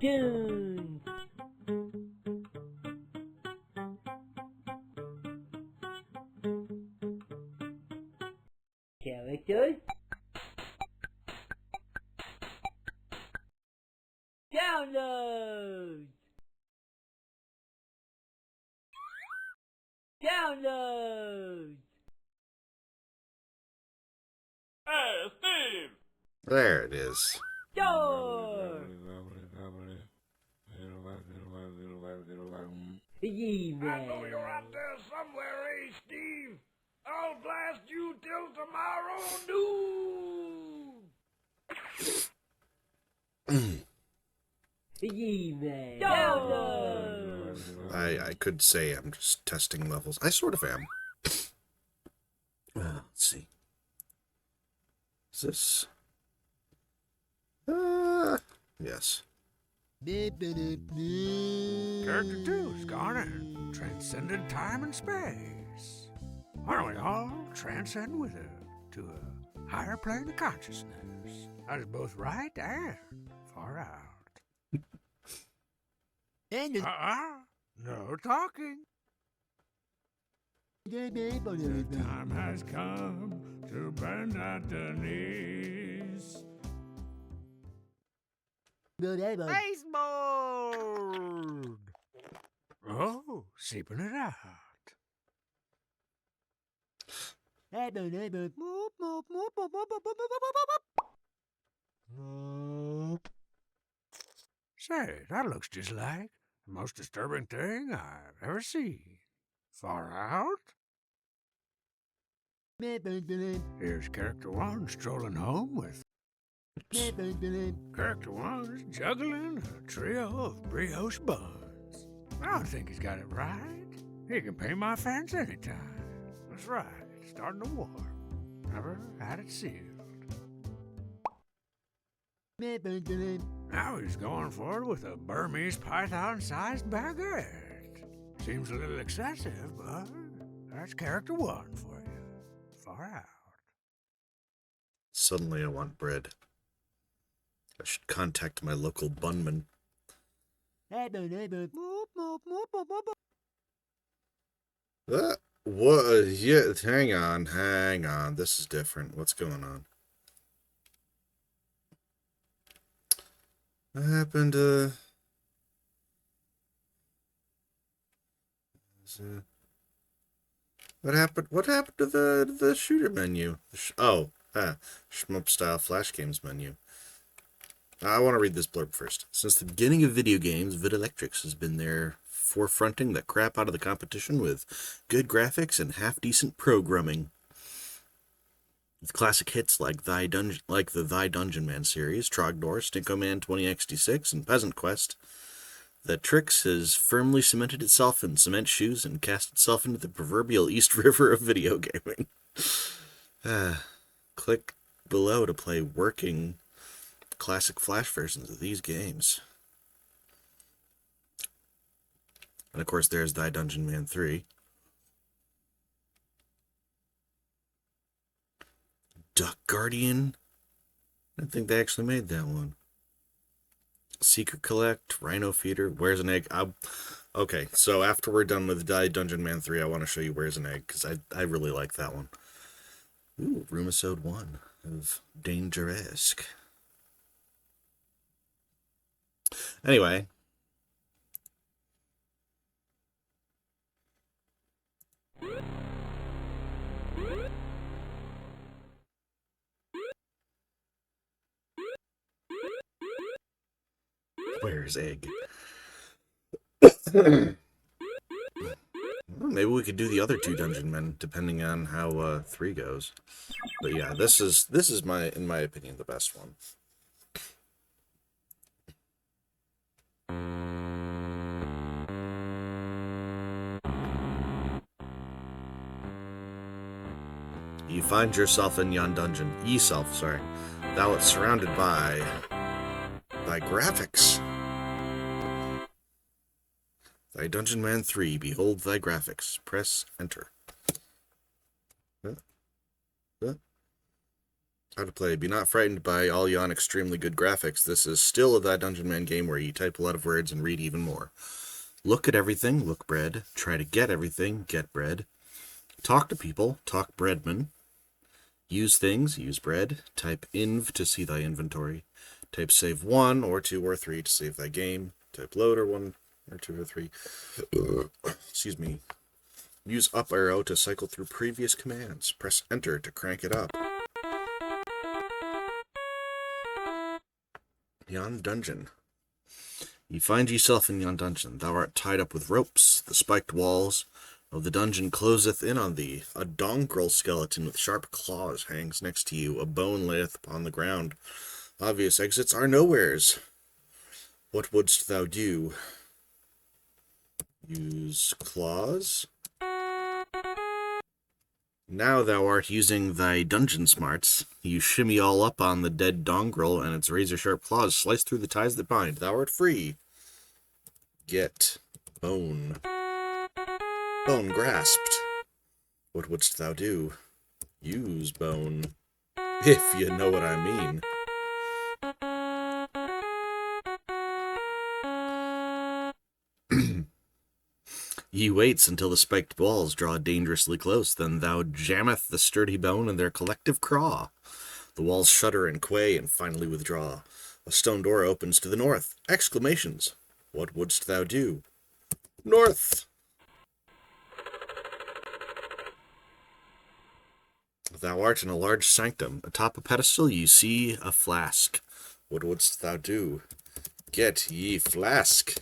Cartoons. Characters. Downloads. Downloads. Hey, Steve! There it is. Door. I know you're out there somewhere, eh, Steve? I'll blast you till tomorrow noon! Downloads. I could say I'm just testing levels. I sort of am. Let's see. Is this? Yes. Character 2's gone and transcended time and space. Why don't we all transcend with her to a higher plane of consciousness? That is both right and far out. No talking. The time has come to bend at the knees. Baseboard! Oh, seeping it out. Say, that looks just like the most disturbing thing I've ever seen. Far out? Here's Character 1 strolling home with Character 1's juggling a trio of brioche buns. I don't think he's got it right. He can pay my fence anytime. That's right, starting to warm. Never had it sealed. Now he's going for it with a Burmese python-sized baguette. Seems a little excessive, but that's Character 1 for you. Far out. Suddenly I want bread. I should contact my local bunman. What? Yeah, hang on. This is different. What's going on? What happened to... What happened to the shooter menu? Shmup style flash games menu. I want to read this blurb first. Since the beginning of video games, Videlectrix has been there forefronting the crap out of the competition with good graphics and half-decent programming. With classic hits like the Thy Dungeon Man series, Trogdor, Stinko Man 20XD6, and Peasant Quest, the Trix has firmly cemented itself in cement shoes and cast itself into the proverbial East River of video gaming. Click below to play working classic Flash versions of these games. And of course, there's Thy Dungeon Man 3. Duck Guardian? I don't think they actually made that one. Secret Collect, Rhino Feeder, Where's an Egg? Okay, so after we're done with Thy Dungeon Man 3, I want to show you Where's an Egg, because I really like that one. Ooh, Roomisode 1 of Dangeresque. Anyway. Where's Egg? Well, maybe we could do the other two Dungeon Men, depending on how 3 goes. But yeah, this is in my opinion, the best one. You find yourself in yon dungeon, thou art surrounded by graphics. Thy Dungeon Man 3, behold thy graphics. Press enter. How to play. Be not frightened by all yon extremely good graphics. This is still that Dungeon Man game where you type a lot of words and read even more. Look at everything, look bread. Try to get everything, get bread. Talk to people, talk breadman. Use things, use bread. Type inv to see thy inventory. Type save 1 or 2 or 3 to save thy game. Type load or 1 or 2 or 3. Excuse me. Use up arrow to cycle through previous commands. Press enter to crank it up. Yon dungeon. You find yourself in yon dungeon. Thou art tied up with ropes. The spiked walls of the dungeon closeth in on thee. A dongrel skeleton with sharp claws hangs next to you. A bone layeth upon the ground. Obvious exits are nowheres. What wouldst thou do? Use claws. Now thou art using thy dungeon smarts. You shimmy all up on the dead dongrel, and its razor-sharp claws slice through the ties that bind. Thou art free. Get bone. Bone grasped. What wouldst thou do? Use bone. If you know what I mean. He waits until the spiked balls draw dangerously close, then thou jammeth the sturdy bone in their collective craw. The walls shudder and quay and finally withdraw. A stone door opens to the north. Exclamations. What wouldst thou do? North! Thou art in a large sanctum. Atop a pedestal you see a flask. What wouldst thou do? Get ye flask.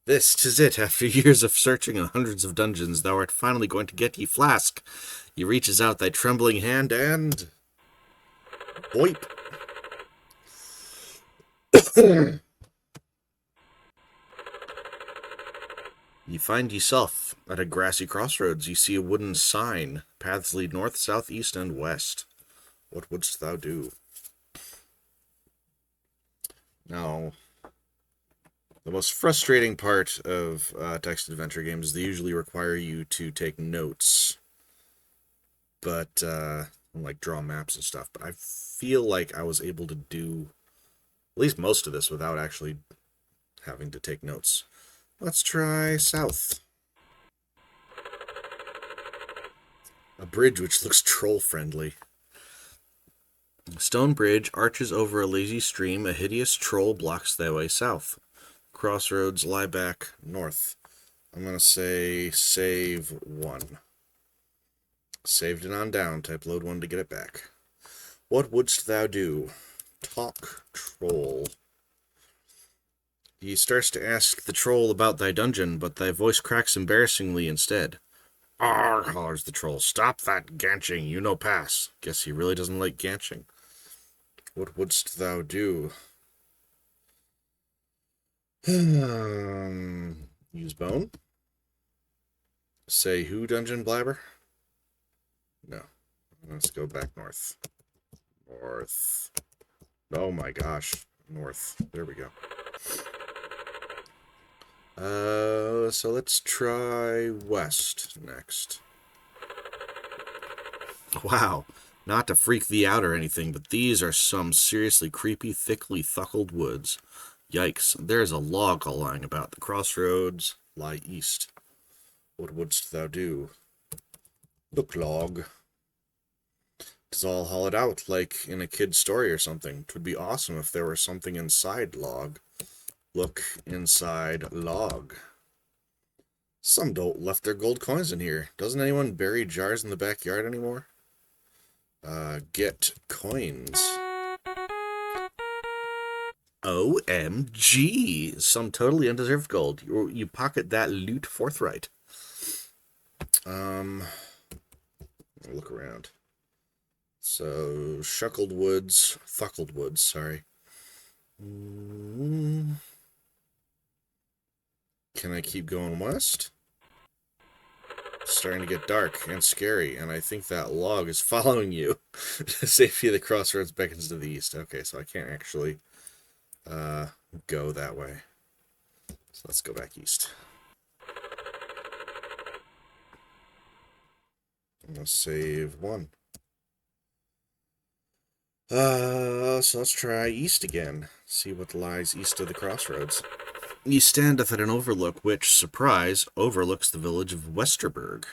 This, 'tis it. After years of searching in hundreds of dungeons, thou art finally going to get ye flask. He reaches out thy trembling hand and... Boip. You find yourself at a grassy crossroads. You see a wooden sign. Paths lead north, south, east, and west. What wouldst thou do? Now... The most frustrating part of text adventure games is they usually require you to take notes, but like draw maps and stuff. But I feel like I was able to do at least most of this without actually having to take notes. Let's try south. A bridge which looks troll-friendly. Stone bridge arches over a lazy stream. A hideous troll blocks thy way south. Crossroads lie back north. I'm going to say save 1. Saved it on down. Type load 1 to get it back. What wouldst thou do? Talk troll. He starts to ask the troll about thy dungeon, but thy voice cracks embarrassingly instead. Arr, hollers the troll. Stop that ganching. You no pass. Guess he really doesn't like ganching. What wouldst thou do? Use bone. Say who, dungeon blabber? No. Let's go back north. North. Oh my gosh. North. There we go. So let's try west next. Wow. Not to freak thee out or anything, but these are some seriously creepy, thickly thuckled woods. Yikes, there's a log all lying about. The crossroads lie east. What wouldst thou do? Look, log. It's all hollowed out, like in a kid's story or something. 'Twould be awesome if there were something inside log. Look inside log. Some dolt left their gold coins in here. Doesn't anyone bury jars in the backyard anymore? Get coins. OMG! Some totally undeserved gold. You pocket that loot forthright. Look around. So, thuckled woods, sorry. Can I keep going west? It's starting to get dark and scary, and I think that log is following you. Safety of the crossroads beckons to the east. Okay, so I can't actually go that way. So let's go back east. I'm going to save 1. So let's try east again. See what lies east of the crossroads. Ye standeth at an overlook which, surprise, overlooks the village of Westerburg.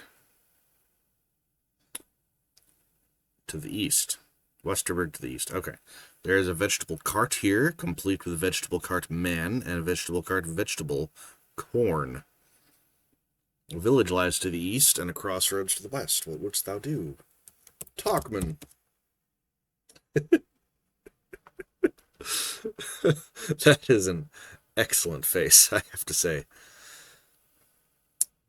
To the east. Westerburg to the east. Okay. There is a vegetable cart here, complete with a vegetable cart man and a vegetable cart vegetable corn. A village lies to the east and a crossroads to the west. What wouldst thou do? Talkman. That is an excellent face, I have to say.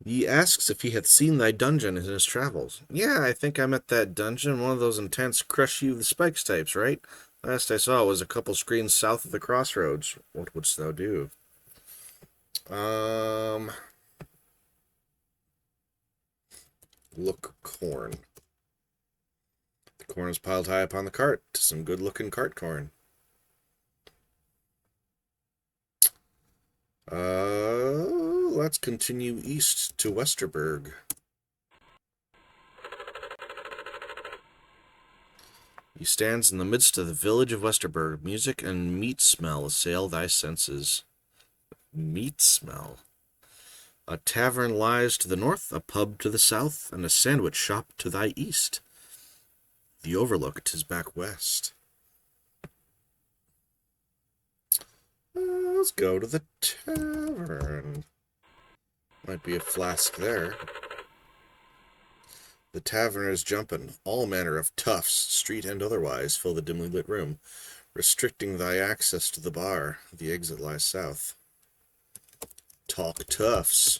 He asks if he hath seen thy dungeon in his travels. Yeah, I think I'm at that dungeon, one of those intense crush you with the spikes types, right? Last I saw was a couple screens south of the crossroads. What wouldst thou do? Look corn. The corn is piled high upon the cart. Some good-looking cart corn. Let's continue east to Westerburg. He stands in the midst of the village of Westerburg. Music and meat smell assail thy senses. Meat smell. A tavern lies to the north, a pub to the south, and a sandwich shop to thy east. The overlook 'tis back west. Let's go to the tavern. Might be a flask there. The tavern is jumpin'. All manner of toughs, street and otherwise, fill the dimly lit room, restricting thy access to the bar. The exit lies south. Talk toughs.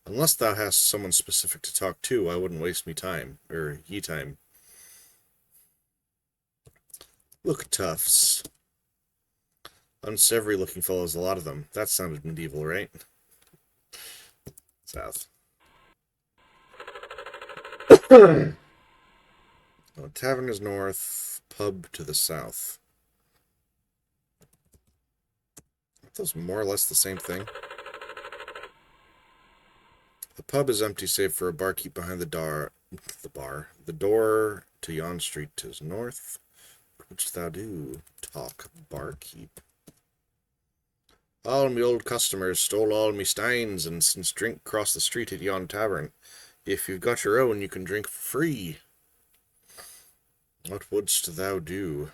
Unless thou hast someone specific to talk to, I wouldn't waste me time, or ye time. Look toughs. Unsavory looking fellows, a lot of them. That sounded medieval, right? South. Tavern is north, pub to the south. Aren't those more or less the same thing? The pub is empty save for a barkeep behind the door. The door to yon street is north. What wouldst thou do? Talk barkeep. All me old customers stole all me steins, and since drink cross the street at yon tavern. If you've got your own, you can drink for free. What wouldst thou do?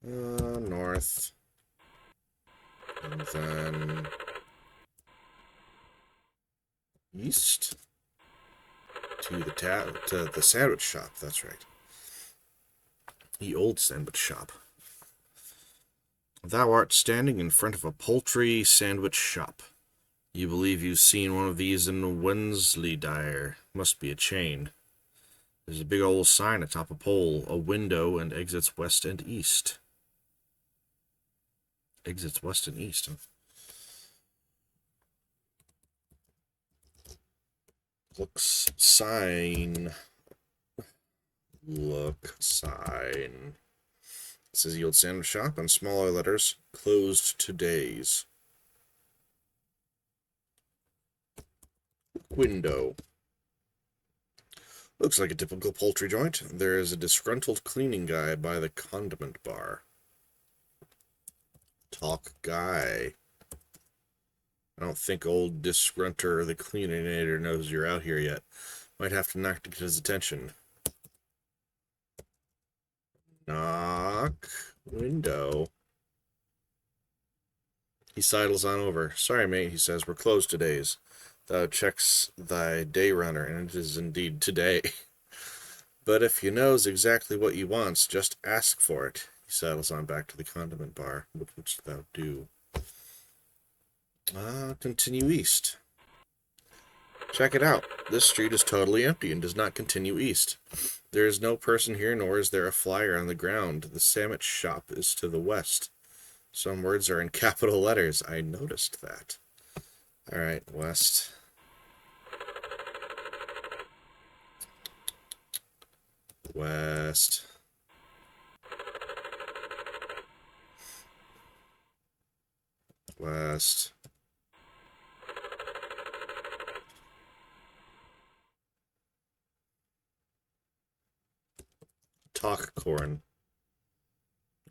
North. And then east to the sandwich shop. That's right. The old sandwich shop. Thou art standing in front of a poultry sandwich shop. You believe you've seen one of these in Wensleydire. Must be a chain. There's a big old sign atop a pole, a window, and exits west and east. Exits west and east, huh? Looks sign. Look sign. It says the old sandwich shop on smaller letters, closed to days. Window. Looks like a typical poultry joint. There is a disgruntled cleaning guy by the condiment bar. Talk guy. I don't think old Disgrunter the Cleaninator knows you're out here yet. Might have to knock to get his attention. Knock. Window. He sidles on over. Sorry, mate, he says. We're closed todays. Thou checks thy day runner, and it is indeed today. But if you knows exactly what you wants, just ask for it. He saddles on back to the condiment bar. What wouldst thou do? Continue east. Check it out. This street is totally empty and does not continue east. There is no person here, nor is there a flyer on the ground. The sandwich shop is to the west. Some words are in capital letters. I noticed that. Alright, west. West. West. Talk, Corn.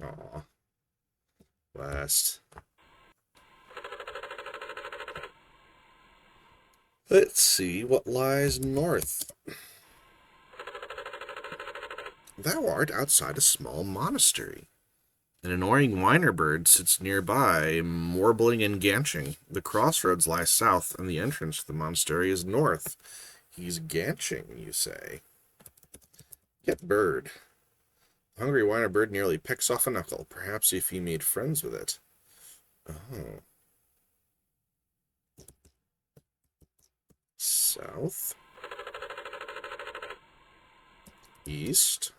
Aw. Last. Let's see what lies north. Thou art outside a small monastery. An annoying whiner bird sits nearby, warbling and ganching. The crossroads lie south, and the entrance to the monastery is north. He's ganching, you say. Get bird. The hungry whiner bird nearly picks off a knuckle. Perhaps if he made friends with it. Oh. South. East.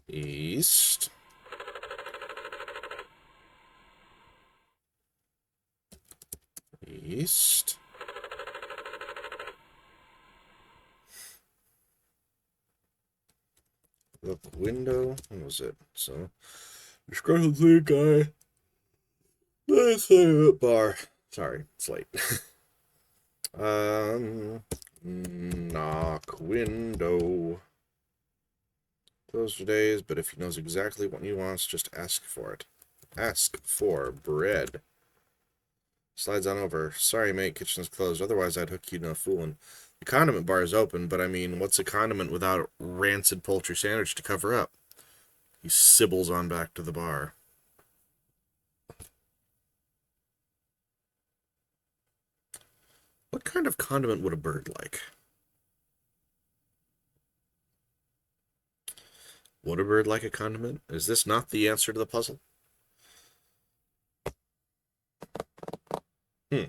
East. East. Look, window. What was it? So, discretion the guy. Nice favorite bar. Sorry, it's late. Knock window. Closed for days, but if he knows exactly what he wants, just ask for it. Ask for bread. Slides on over. Sorry, mate, kitchen's closed. Otherwise, I'd hook you no foolin'. The condiment bar is open, but I mean, what's a condiment without a rancid poultry sandwich to cover up? He sibbles on back to the bar. What kind of condiment would a bird like? Would a bird like a condiment? Is this not the answer to the puzzle? Hmm.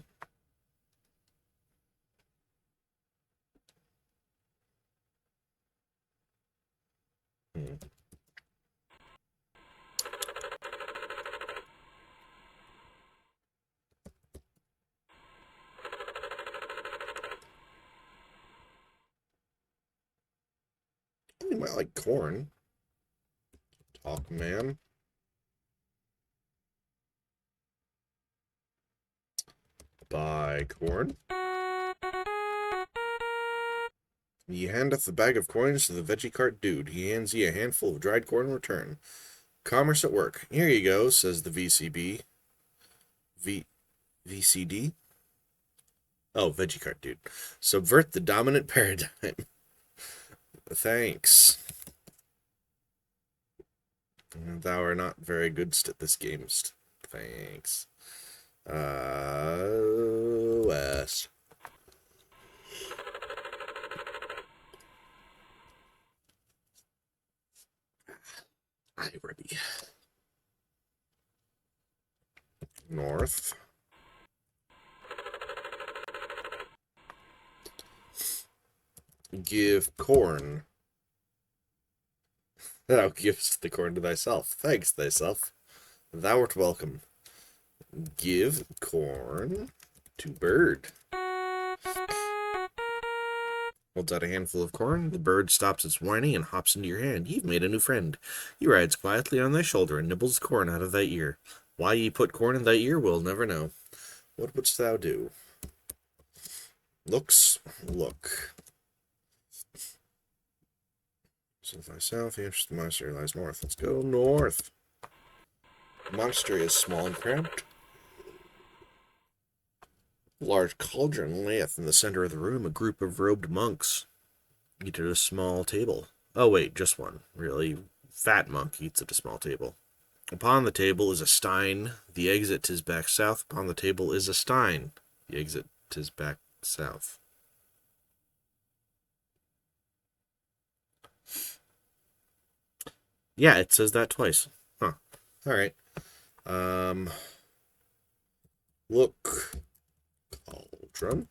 You might like corn. Talk, man. Buy corn. Ye handeth the bag of coins to the veggie cart dude. He hands ye a handful of dried corn in return. Commerce at work. Here you go, says the VCB. VCD? Oh, veggie cart dude. Subvert the dominant paradigm. Thanks. Thou art not very good at this game. Thanks. West. Aye, Ruby. North. Give corn. Thou givest the corn to thyself. Thanks, thyself. Thou art welcome. Give corn to bird. Holds out a handful of corn. The bird stops its whining and hops into your hand. You've made a new friend. He rides quietly on thy shoulder and nibbles corn out of thy ear. Why ye put corn in thy ear, we'll never know. What wouldst thou do? Looks, look. Since thy south, the entrance to the monastery lies north. Let's go north. The monastery is small and cramped. A large cauldron layeth in the center of the room. A group of robed monks eat at a small table. Oh wait, just one. Really fat monk eats at a small table. Upon the table is a stein. The exit 'tis back south. Upon the table is a stein. The exit 'tis back south. Yeah, it says that twice. Huh. Alright. Look. Cauldron.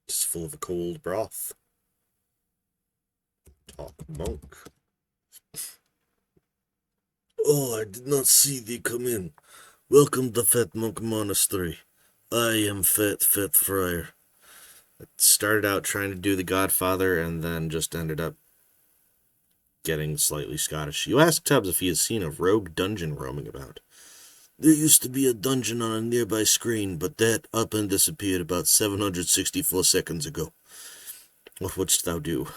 It's full of a cold broth. Talk, monk. Oh, I did not see thee come in. Welcome to Fat Monk Monastery. I am Fat Friar. It started out trying to do the Godfather and then just ended up getting slightly Scottish. You ask Tubbs if he has seen a rogue dungeon roaming about. There used to be a dungeon on a nearby screen, but that up and disappeared about 764 seconds ago. What wouldst thou do?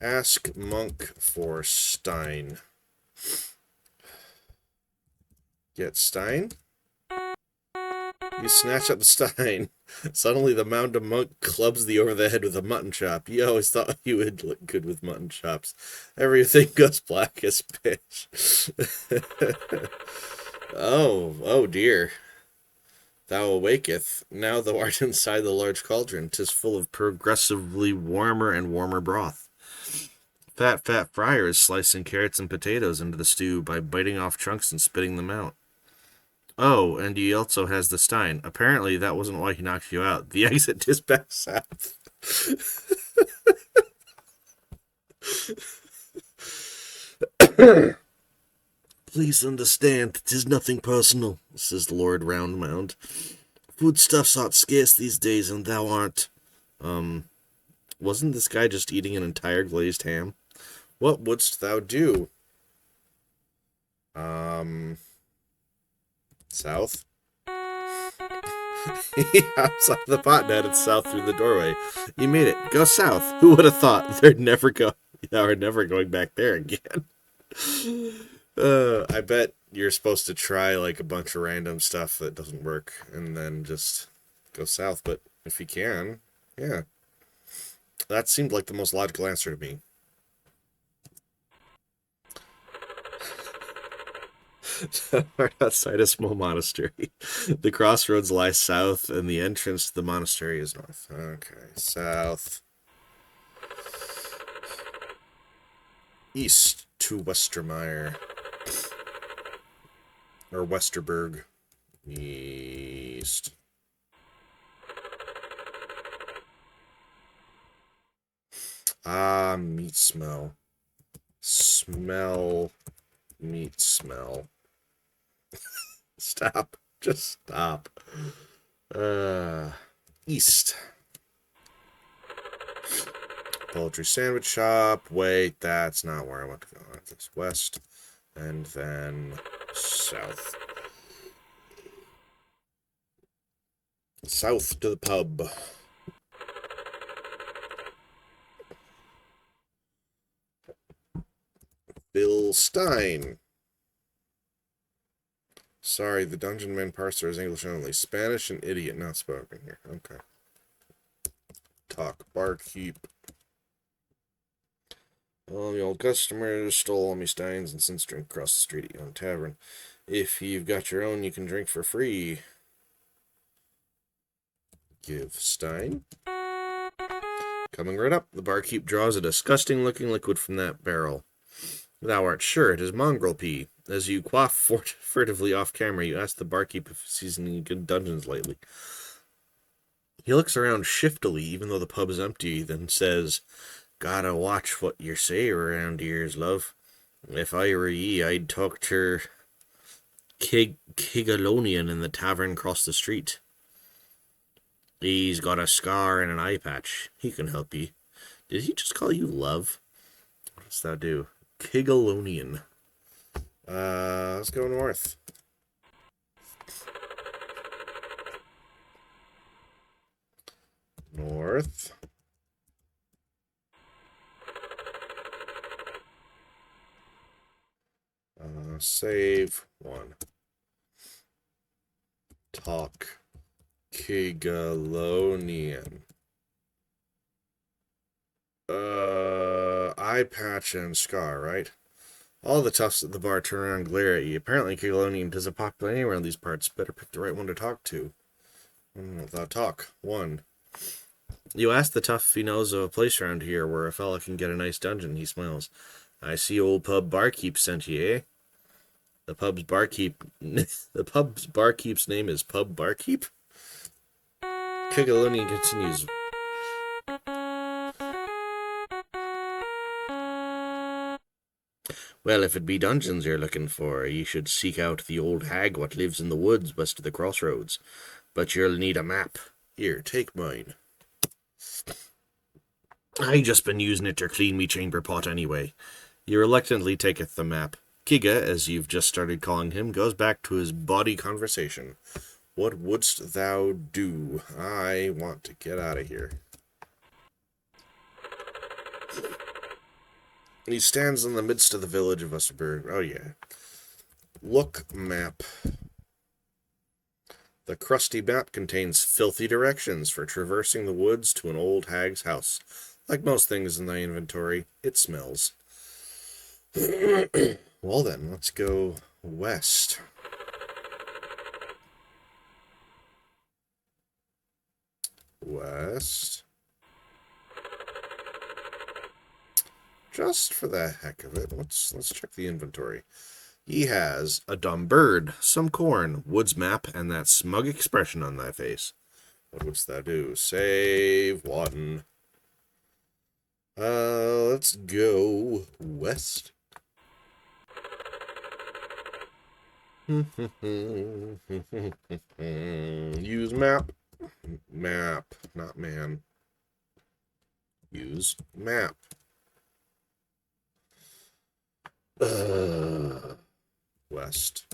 Ask monk for Stein. Get Stein? You snatch up the Stein. Suddenly the mountain monk clubs thee over the head with a mutton chop. You always thought you would look good with mutton chops. Everything goes black as pitch. Oh dear. Thou awaketh. Now thou art inside the large cauldron. 'Tis full of progressively warmer and warmer broth. Fat friar is slicing carrots and potatoes into the stew by biting off chunks and spitting them out. Oh, and he also has the Stein. Apparently, that wasn't why he knocked you out. The exit is back south. Please understand, it is nothing personal, says Lord Roundmound. Foodstuffs art scarce these days, and thou art. Wasn't this guy just eating an entire glazed ham? What wouldst thou do? South? He hops out of the pot and headed south through the doorway. You made it. Go south. Who would have thought they're never going back there again? I bet you're supposed to try like a bunch of random stuff that doesn't work and then just go south. But if you can, yeah. That seemed like the most logical answer to me. We're outside a small monastery. The crossroads lie south, and the entrance to the monastery is north. Okay, south. East to Westermeyer. Or Westerberg. East. Ah, meat smell. Smell. Meat smell. Stop. Just stop. East. Poultry sandwich shop. Wait, that's not where I want to go. It's west. And then south. South to the pub. Bill Stein. Sorry, the dungeon man parser is English only. Spanish and idiot not spoken here. Okay. Talk. Barkeep. All the old customers stole all me steins and since drink across the street at your own tavern. If you've got your own, you can drink for free. Give Stein. Coming right up, the barkeep draws a disgusting-looking liquid from that barrel. Thou art sure it is mongrel pea. As you quaff furtively off camera, you ask the barkeep if he's seen any good dungeons lately. He looks around shiftily, even though the pub is empty, then says, Gotta watch what you say around here's love. If I were ye, I'd talk ter Kigalonian in the tavern across the street. He's got a scar and an eye patch. He can help ye. Did he just call you love? What does that do? Kigalonian. Let's go north. North. Save one. Talk. Kigalonian. Eye patch and scar, right? All the toughs at the bar turn around and glare at you. Apparently, Kigalonian doesn't popular anywhere in these parts. Better pick the right one to talk to. Talk. 1. You ask the tough if he knows of a place around here where a fella can get a nice dungeon. He smiles. I see old pub barkeep sent you, eh? The pub's barkeep's name is Pub Barkeep? Kigalonian continues. Well, if it be dungeons you're looking for, ye should seek out the old hag what lives in the woods west of the crossroads. But you'll need a map. Here, take mine. I just been using it to clean me chamber pot anyway. He reluctantly taketh the map. Kiga, as you've just started calling him, goes back to his body conversation. What wouldst thou do? I want to get out of here. He stands in the midst of the village of Westerberg. Oh, yeah. Look map. The crusty map contains filthy directions for traversing the woods to an old hag's house. Like most things in the inventory, it smells. Well then, let's go west. West. Just for the heck of it, let's check the inventory. He has a dumb bird, some corn, woods map, and that smug expression on thy face. What wouldst thou do? Save one. Let's go west. Use map. Map, not man. Use map. West.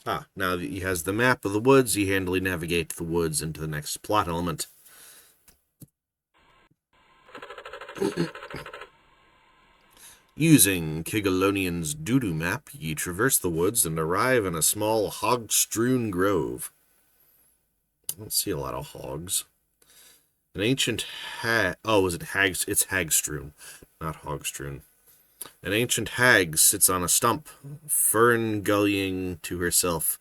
Now that he has the map of the woods, he handily navigates the woods into the next plot element. Using Kigalonian's doo-doo map, ye traverse the woods and arrive in a small hog-strewn grove. I don't see a lot of hogs. An ancient hag... Oh, is it hags? It's hag-strewn, not hog-strewn. An ancient hag sits on a stump, fern-gullying to herself.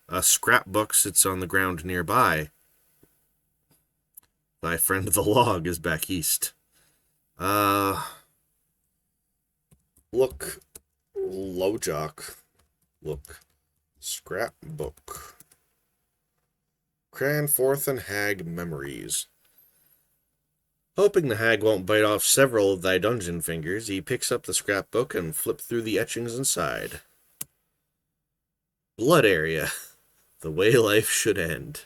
A scrapbook sits on the ground nearby. Thy friend the log is back east. Look, Lojock. Look, scrapbook. Cranforth and hag memories. Hoping the hag won't bite off several of thy dungeon fingers, he picks up the scrapbook and flips through the etchings inside. Blood area. The way life should end.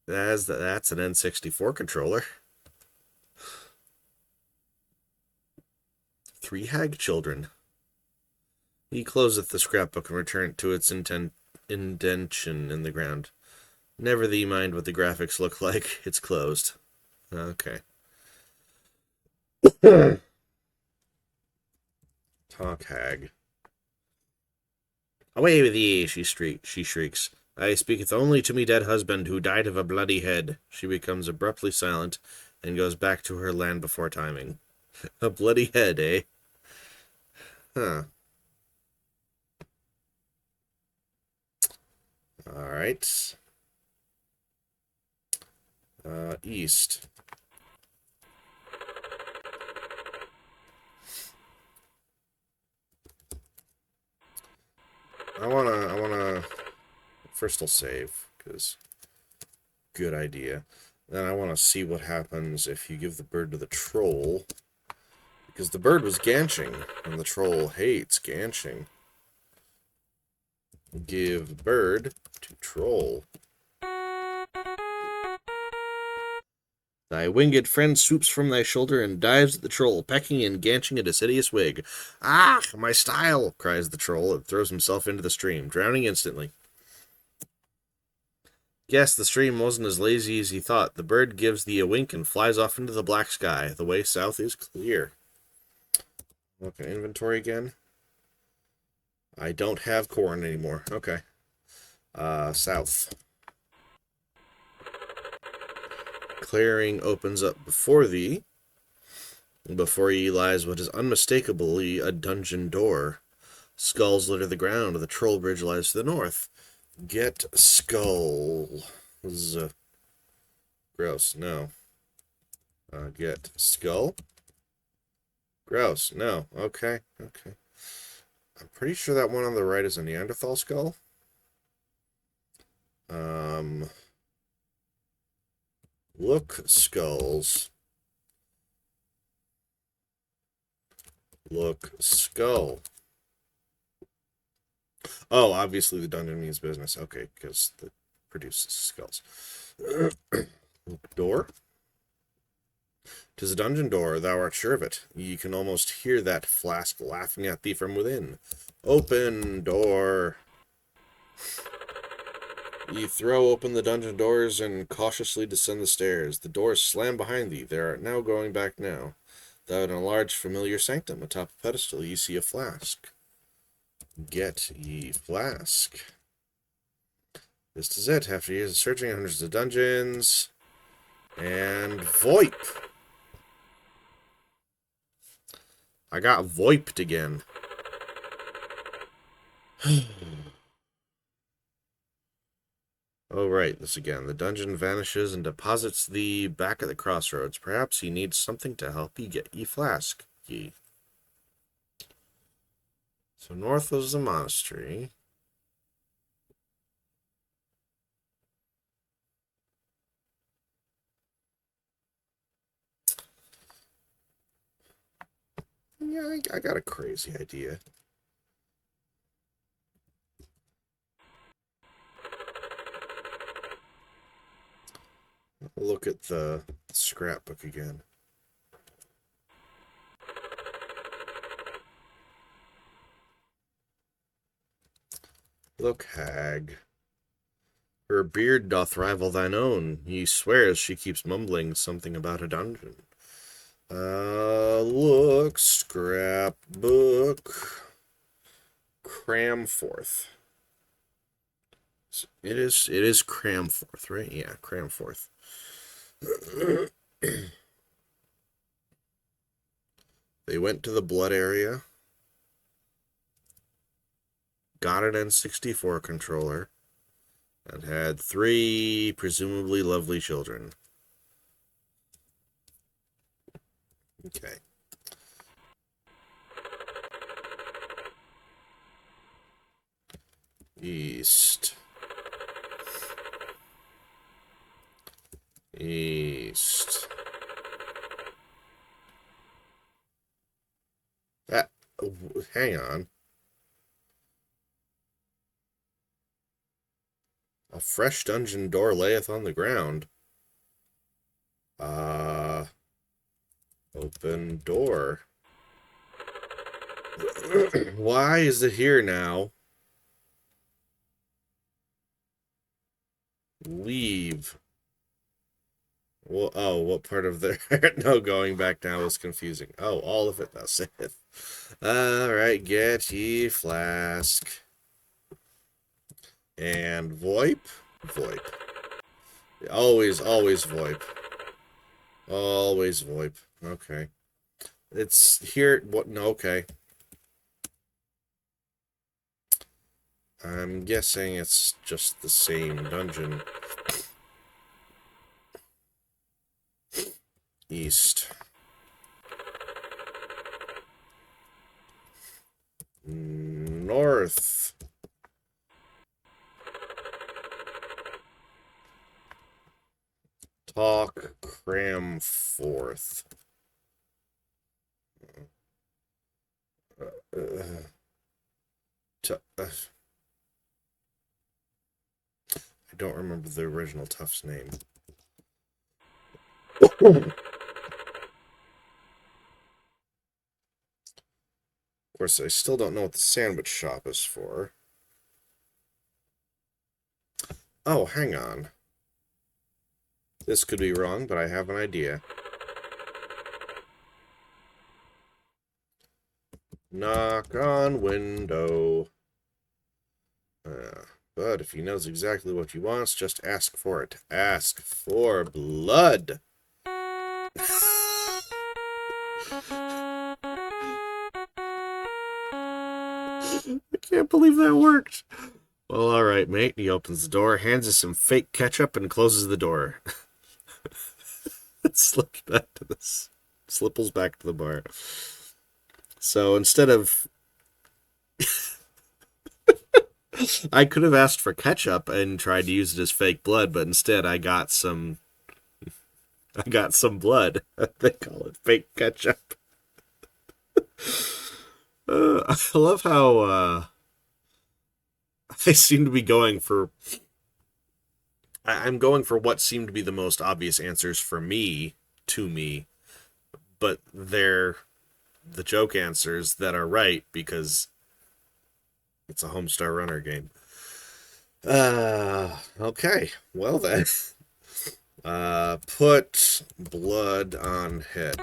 That's an N64 controller. 3 hag children. He closeth the scrapbook and returneth to its indention in the ground. Never thee mind what the graphics look like. It's closed. Okay. Talk hag. Away with ye, she shrieks. I speaketh only to me dead husband, who died of a bloody head. She becomes abruptly silent, and goes back to her land before timing. A bloody head, eh? Huh. Alright. East. I wanna first I'll save, because good idea. Then I wanna see what happens if you give the bird to the troll, because the bird was ganching, and the troll hates ganching. Give bird to troll. Thy winged friend swoops from thy shoulder and dives at the troll, pecking and ganching at his hideous wig. Ah, my style, cries the troll, and throws himself into the stream, drowning instantly. Guess the stream wasn't as lazy as he thought. The bird gives thee a wink and flies off into the black sky. The way south is clear. Look at inventory again. I don't have corn anymore. Okay. South. Clearing opens up before thee. Before ye lies what is unmistakably a dungeon door. Skulls litter the ground. The troll bridge lies to the north. Get skulls. Gross. No. Get skull. Gross. No. Okay. Okay. I'm pretty sure that one on the right is a Neanderthal skull. Look skulls. Look skull. Oh, obviously the dungeon means business. Okay, because it produces skulls. Look door. 'Tis a dungeon door, thou art sure of it. Ye can almost hear that flask laughing at thee from within. Open door. Ye throw open the dungeon doors and cautiously descend the stairs. The doors slam behind thee. They are now going back now. Thou in a large familiar sanctum. Atop a pedestal ye see a flask. Get ye flask. This is it. After years of searching hundreds of dungeons. And VoIP. I got VoIPed again. Oh, right, this again. The dungeon vanishes and deposits thee back at the crossroads. Perhaps he needs something to help ye get ye flask. Ye. So north was the monastery. Yeah, I got a crazy idea. Look at the scrapbook again. Look, hag. Her beard doth rival thine own. Ye swears she keeps mumbling something about a dungeon. Look, scrapbook. Cramforth. It is Cramforth, right? Yeah, Cramforth. They went to the blood area, got an N64 controller, and had 3 presumably lovely children. Okay. East. East. Hang on. A fresh dungeon door layeth on the ground. Open door. Why is it here now? Leave. Well, oh, what part of there? No, going back now is confusing. Oh, all of it, thou saith. Alright, get ye flask. And VoIP? VoIP. Always VoIP. Always VoIP. Okay. It's here. What? No, okay. I'm guessing it's just the same dungeon. East. North. Talk Cramforth. I don't remember the original Tough's name. Of course, I still don't know what the sandwich shop is for. Oh, hang on. This could be wrong, but I have an idea. Knock on window. But if he knows exactly what he wants, just ask for it. Ask for blood. I can't believe that worked. Well, alright, mate. He opens the door, hands us some fake ketchup, and closes the door. Slips back to this. Slipples back to the bar. So instead of... I could have asked for ketchup and tried to use it as fake blood, but instead I got some blood. They call it fake ketchup. I love how I seem to be going for... I'm going for what seemed to be the most obvious answers for me, to me, but they're the joke answers that are right because it's a Homestar Runner game. Okay. Well then. Put blood on head.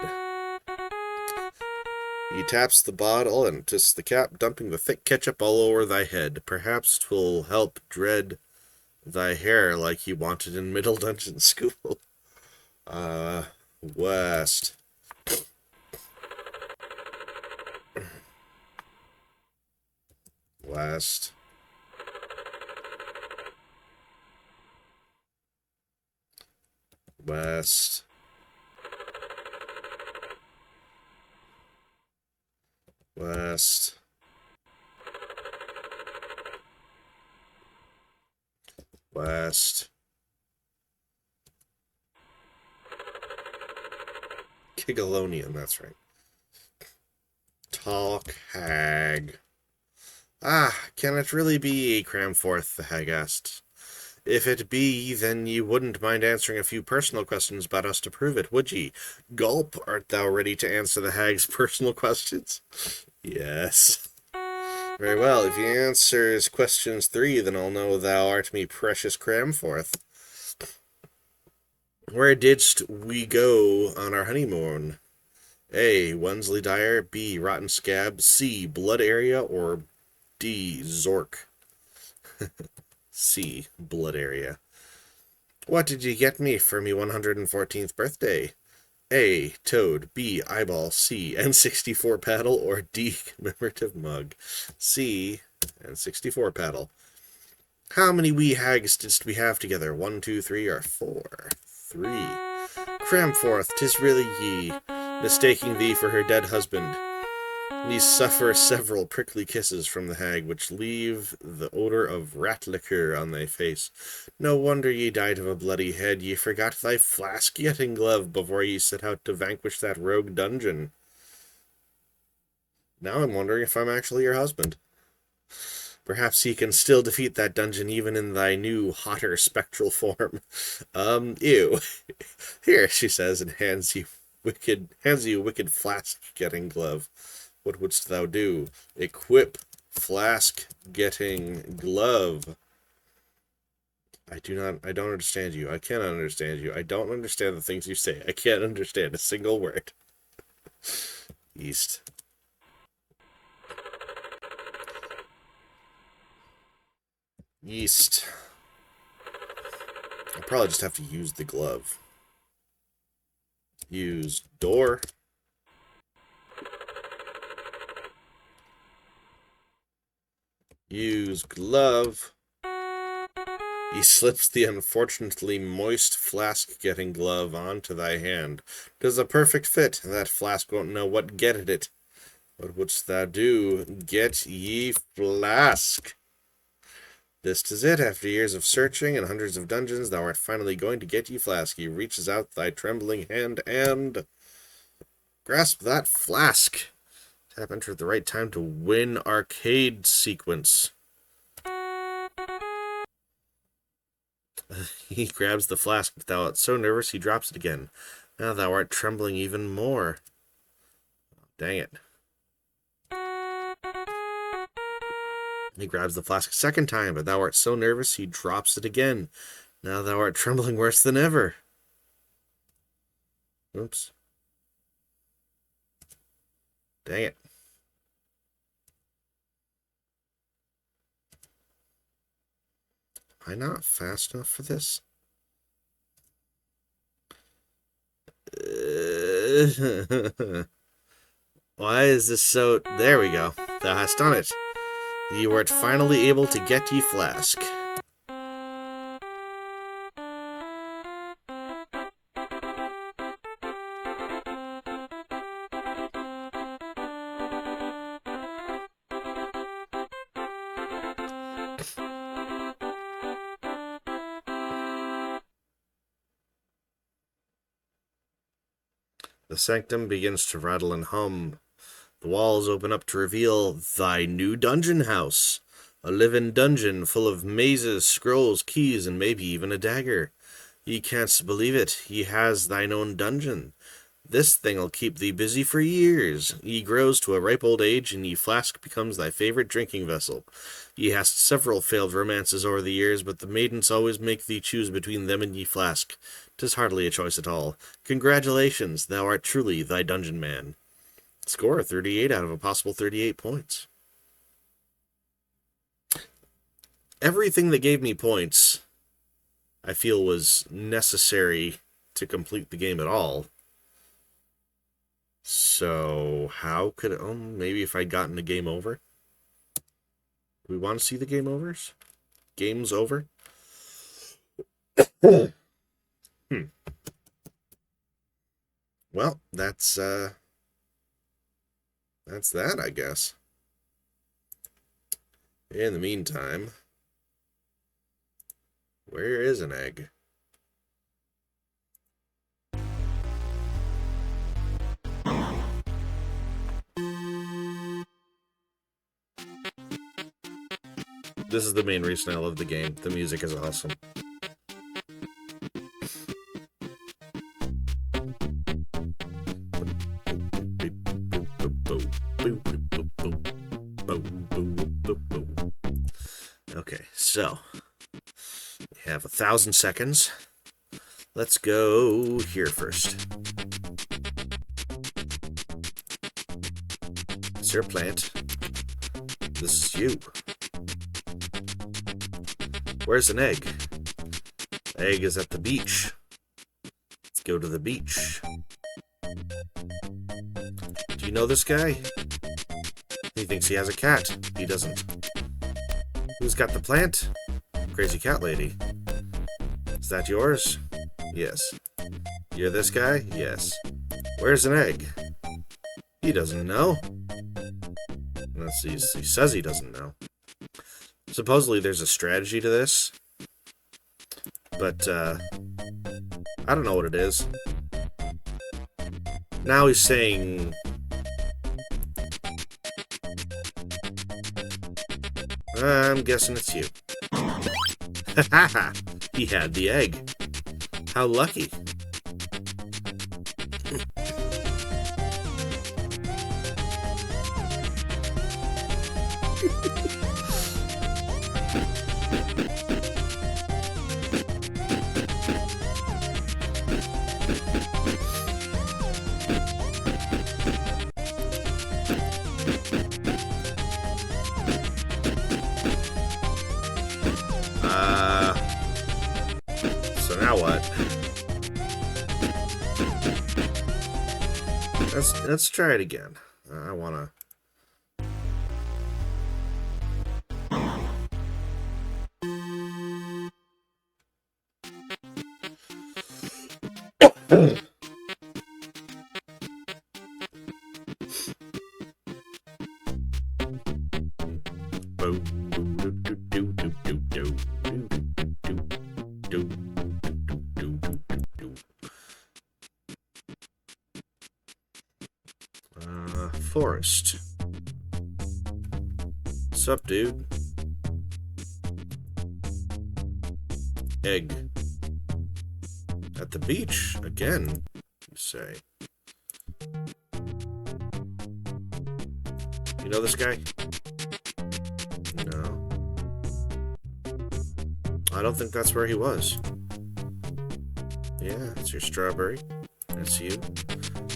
He taps the bottle and twists the cap, dumping the thick ketchup all over thy head. Perhaps 'twill help dread thy hair like he wanted in Middle Dungeon School. West. West. West. West. West. Kigalonian, that's right. Talk, hag. Can it really be, Cramforth? The hag asked. If it be, then ye wouldn't mind answering a few personal questions about us to prove it, would ye? Gulp, art thou ready to answer the hag's personal questions? Yes. Very well, if he answers questions 3, then I'll know thou art me precious Cramforth. Where didst we go on our honeymoon? A. Wensley Dyer, B. Rotten Scab, C. Blood Area, or D. Zork? C. Blood Area. What did you get me for me 114th birthday? A. Toad, B. Eyeball, C. N64 paddle, or D. Commemorative mug? C. N64 paddle. How many wee hags didst we have together? 1, 2, 3, or 4? 3. Cramforth, 'tis really ye, mistaking thee for her dead husband. Ye suffer several prickly kisses from the hag, which leave the odor of rat liquor on thy face. No wonder ye died of a bloody head. Ye forgot thy flask-getting glove before ye set out to vanquish that rogue dungeon. Now I'm wondering if I'm actually your husband. Perhaps he can still defeat that dungeon even in thy new, hotter, spectral form. Ew. Here, she says, and hands you a wicked flask-getting glove. What wouldst thou do? Equip flask-getting glove. I don't understand you. I cannot understand you. I don't understand the things you say. I can't understand a single word. East. East. I'll probably just have to use the glove. Use door. Use glove. He slips the unfortunately moist flask-getting glove onto thy hand. 'Tis a perfect fit. That flask won't know what getted it. What wouldst thou do? Get ye flask. This is it. After years of searching and hundreds of dungeons, thou art finally going to get ye flask. He reaches out thy trembling hand and grasp that flask. Tap enter at the right time to win arcade sequence. He grabs the flask, but thou art so nervous he drops it again. Now thou art trembling even more. Dang it. He grabs the flask a second time, but thou art so nervous he drops it again. Now thou art trembling worse than ever. Oops. Dang it. Am I not fast enough for this? Why is this so... There we go. Thou hast done it. You wert finally able to get ye flask. The sanctum begins to rattle and hum. The walls open up to reveal thy new dungeon house. A living dungeon full of mazes, scrolls, keys, and maybe even a dagger. Ye canst believe it. Ye has thine own dungeon. This thing'll keep thee busy for years. Ye grows to a ripe old age, and ye flask becomes thy favorite drinking vessel. Ye hast several failed romances o'er the years, but the maidens always make thee choose between them and ye flask. 'Tis hardly a choice at all. Congratulations, thou art truly thy dungeon man. Score 38 out of a possible 38 points. Everything that gave me points, I feel, was necessary to complete the game at all. So, how could it... Oh, maybe if I'd gotten a game over? Do we want to see the game overs? Games over? Well, that's that, I guess. In the meantime, where is an egg? This is the main reason I love the game. The music is awesome. Okay, so we have 1,000 seconds. Let's go here first. Is there a plant? This is you. Where's an egg? Egg is at the beach. Let's go to the beach. Do you know this guy? He thinks he has a cat. He doesn't. Who's got the plant? Crazy cat lady. Is that yours? Yes. You're this guy? Yes. Where's an egg? He doesn't know. Let's see. He says he doesn't know. Supposedly there's a strategy to this, but I don't know what it is. Now he's saying... I'm guessing it's you. He had the egg. How lucky. So now what? Let's try it again. I wanna... Forest. What's up, dude? Egg. At the beach, again, you say. You know this guy? No. I don't think that's where he was. Yeah, it's your strawberry. That's you.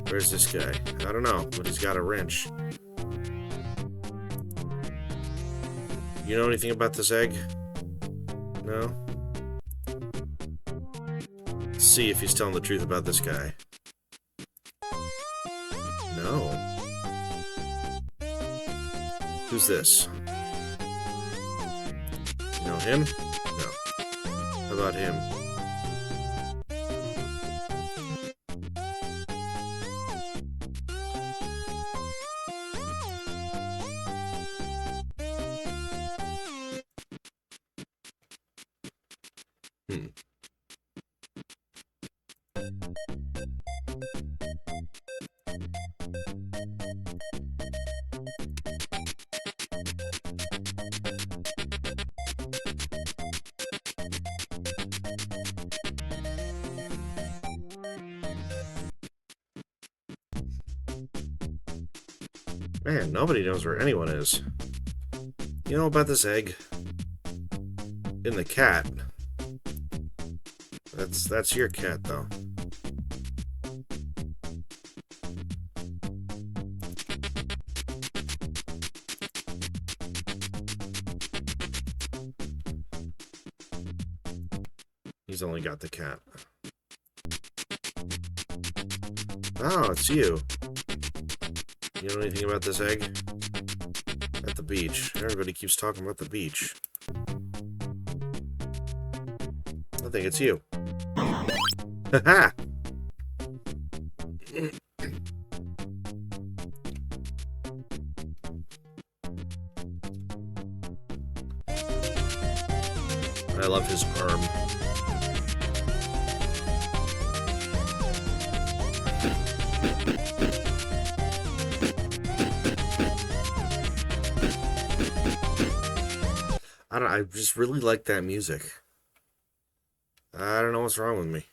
Where's this guy? I don't know, but he's got a wrench. You know anything about this egg? No? Let's see if he's telling the truth about this guy. No. Who's this? You know him? No. How about him? Man, nobody knows where anyone is. You know about this egg? In the cat. That's your cat, though. He's only got the cat. Oh, it's you. You know anything about this egg? At the beach. Everybody keeps talking about the beach. I think it's you. Haha! I love his arm. I just really like that music. I don't know what's wrong with me.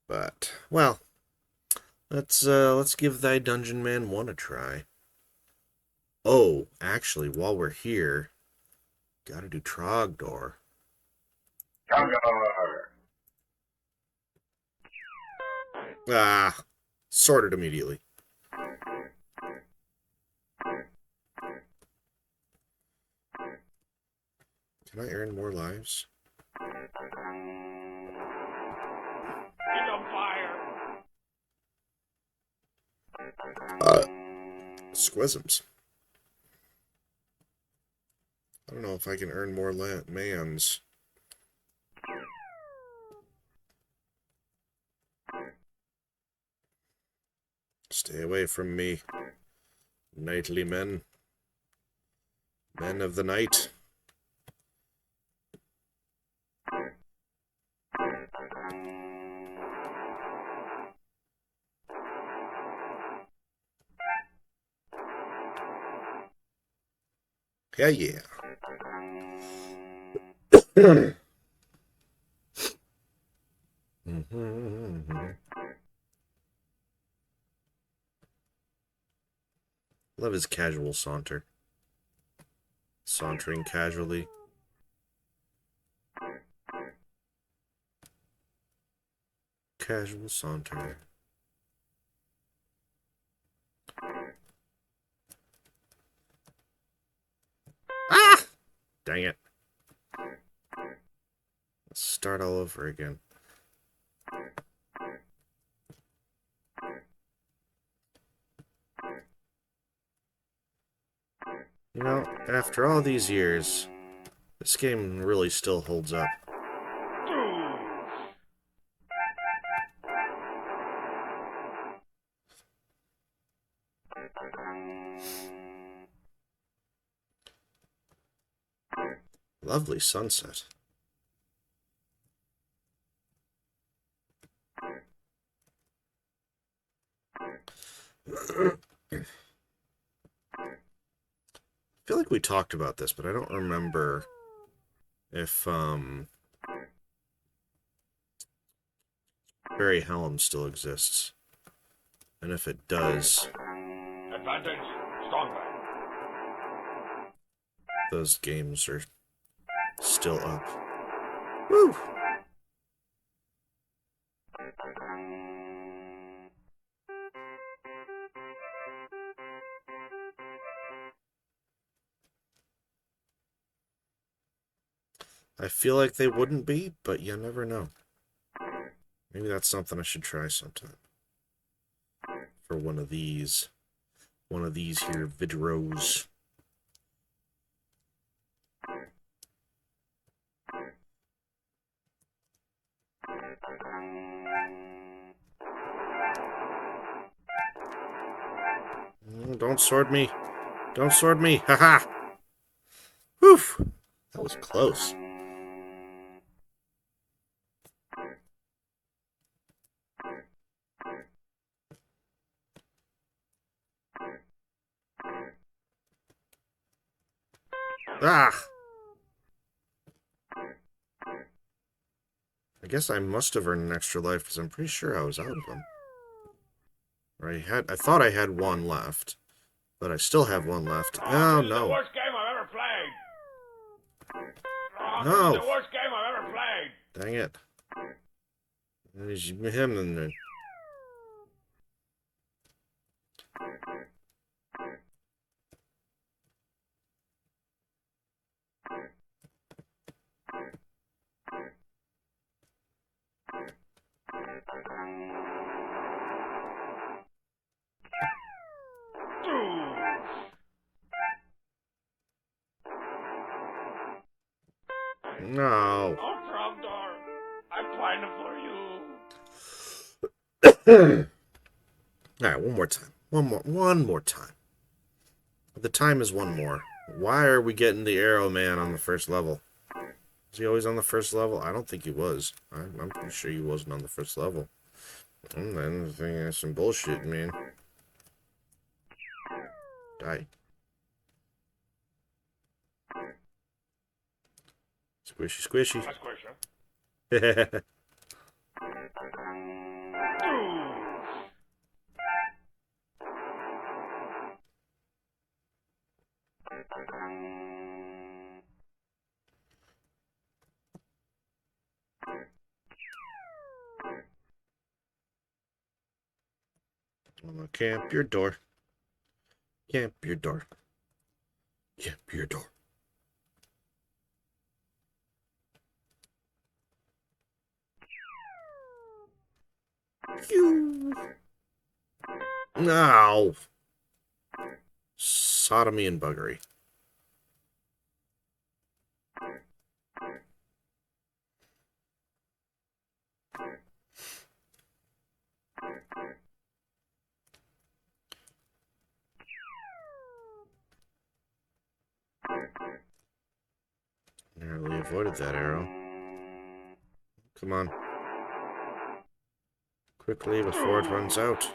But, well, let's give thy Dungeon Man 1 a try. Oh, actually, while we're here, gotta do Trogdor. Ah, sorted immediately. Can I earn more lives? He's on fire. Squisms. I don't know if I can earn more mans. Stay away from me, knightly men. Men of the night. Yeah, yeah. Love his casual saunter. Sauntering casually. Casual saunter. Ah! Dang it. Let's start all over again. You know, after all these years, this game really still holds up. Lovely sunset. I feel like we talked about this, but I don't remember if Barry Hallam still exists. And if it does, Advantage, strong back. those games are still up. Woo! I feel like they wouldn't be, but you never know. Maybe that's something I should try sometime. For one of these here videos. Don't sword me. Don't sword me. Haha. Whew. That was close. Ah! I guess I must have earned an extra life because I'm pretty sure I was out of them. Or I thought I had one left. But I still have one left. Oh, Oh, this is the no. worst game I've ever played. Oh, No. this is the worst game I've ever played. Dang it. There's him in there. No. Oh, Trogdor, I'm pining for you. Alright, one more time. One more time. The time is one more. Why are we getting the Arrow Man on the first level? Is he always on the first level? I don't think he was. I'm pretty sure he wasn't on the first level. And then the thing is some bullshit, man. Die. Squishy, squishy. That's question. I'm gonna camp your door. Camp your door. Camp your door. Phew. No. Sodomy and buggery. Narrowly avoided that arrow. Come on. Quickly before it runs out.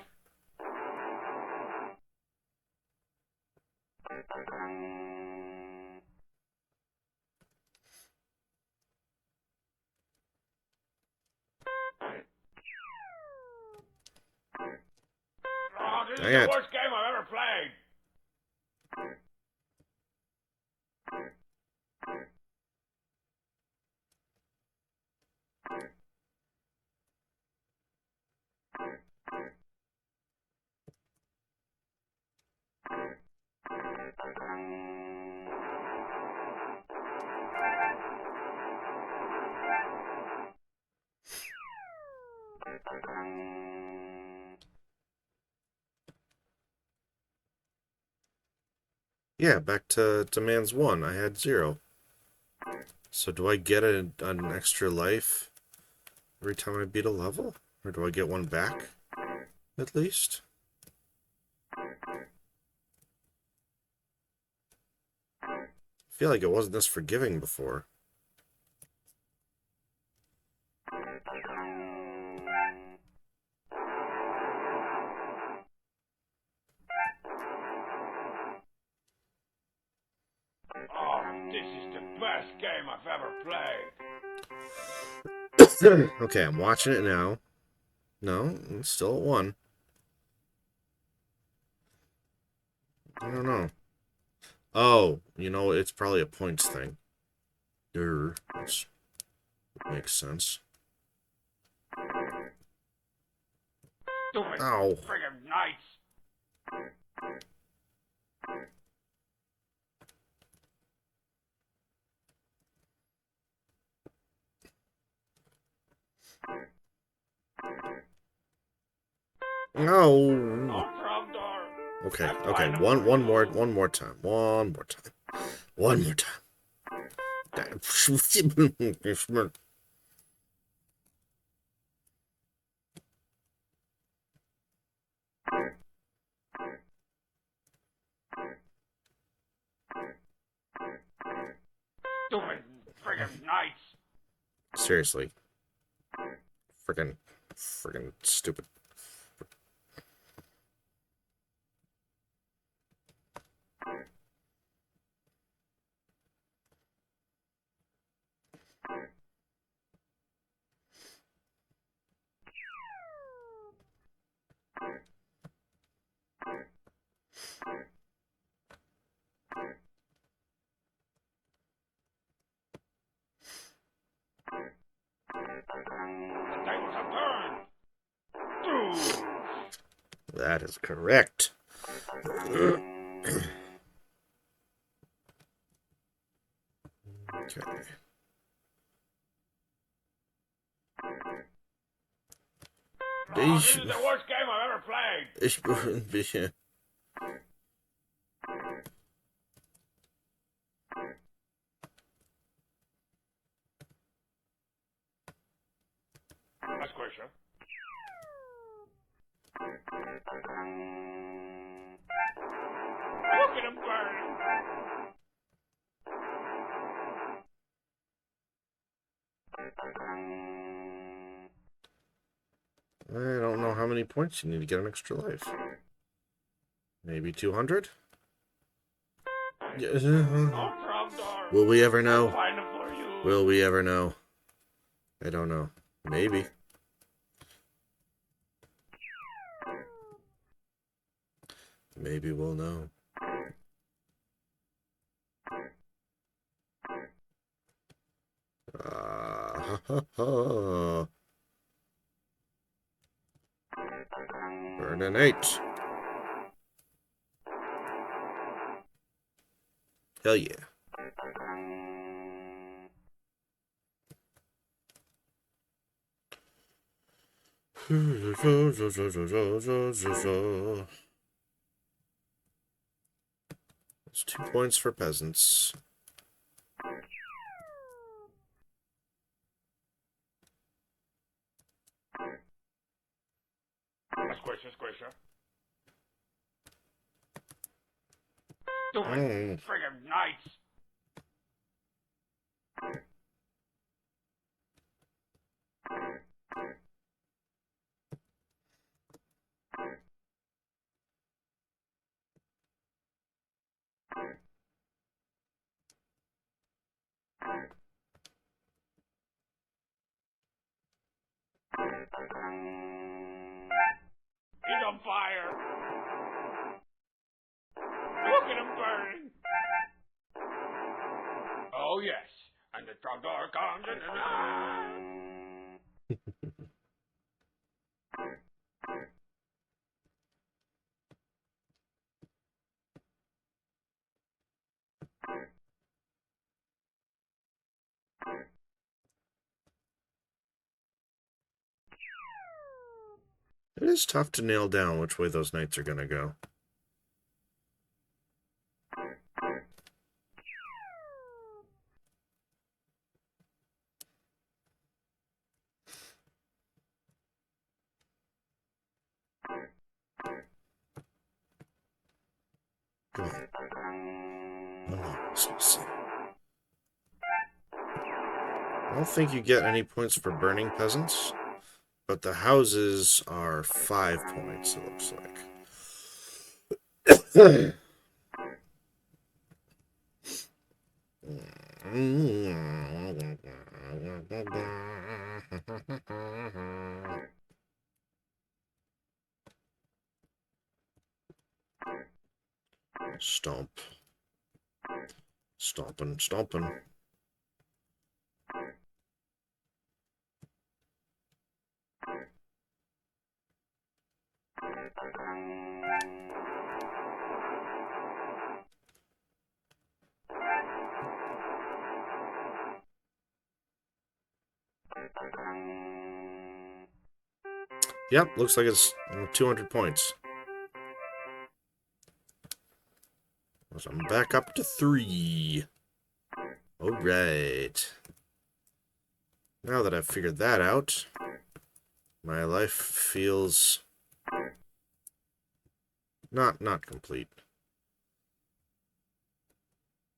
Oh, this is Dang the it. worst game I've ever played. Yeah, back to man's 1. I had 0. So do I get an extra life every time I beat a level? Or do I get one back, at least? I feel like it wasn't this forgiving before. Oh, this is the best game I've ever played. Okay, I'm watching it now. No, it's still at 1. I don't know. Oh, you know, it's probably a points thing. That makes sense. Stupid Ow. friggin' knights. No. Oh, Trogdor. Okay, I'm okay. pining One for you. more time. One more time. One more time. Damn. Stupid friggin' knights. Seriously. Freaking stupid. That is correct. Okay. This is the worst game I've ever played. That's question. Look at him burn. I don't know how many points you need to get an extra life. Maybe 200? Will we ever know? Will we ever know? I don't know. Maybe. Maybe we'll know. Burninate. Hell yeah. It's 2 points for peasants. Squisher. Stupid friggin' knights. He's on fire. Look at him burning. Oh yes, and the trapdoor comes in. It is tough to nail down which way those knights are going to go. Come on. I don't think you get any points for burning peasants, but the houses are 5 points, it looks like. Stomp. Stomping, stomping. Yep, looks like it's 200 points. So I'm back up to 3. Alright. Now that I've figured that out, my life feels not complete.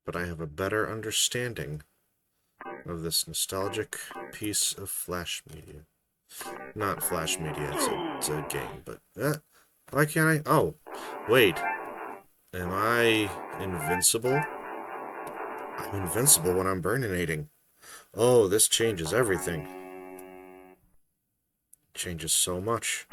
But I have a better understanding of this nostalgic piece of Flash media. Not Flash media, it's a game, but... why can't I... Oh, wait. Am I invincible? I'm invincible when I'm burninating. Oh, this changes everything. Changes so much.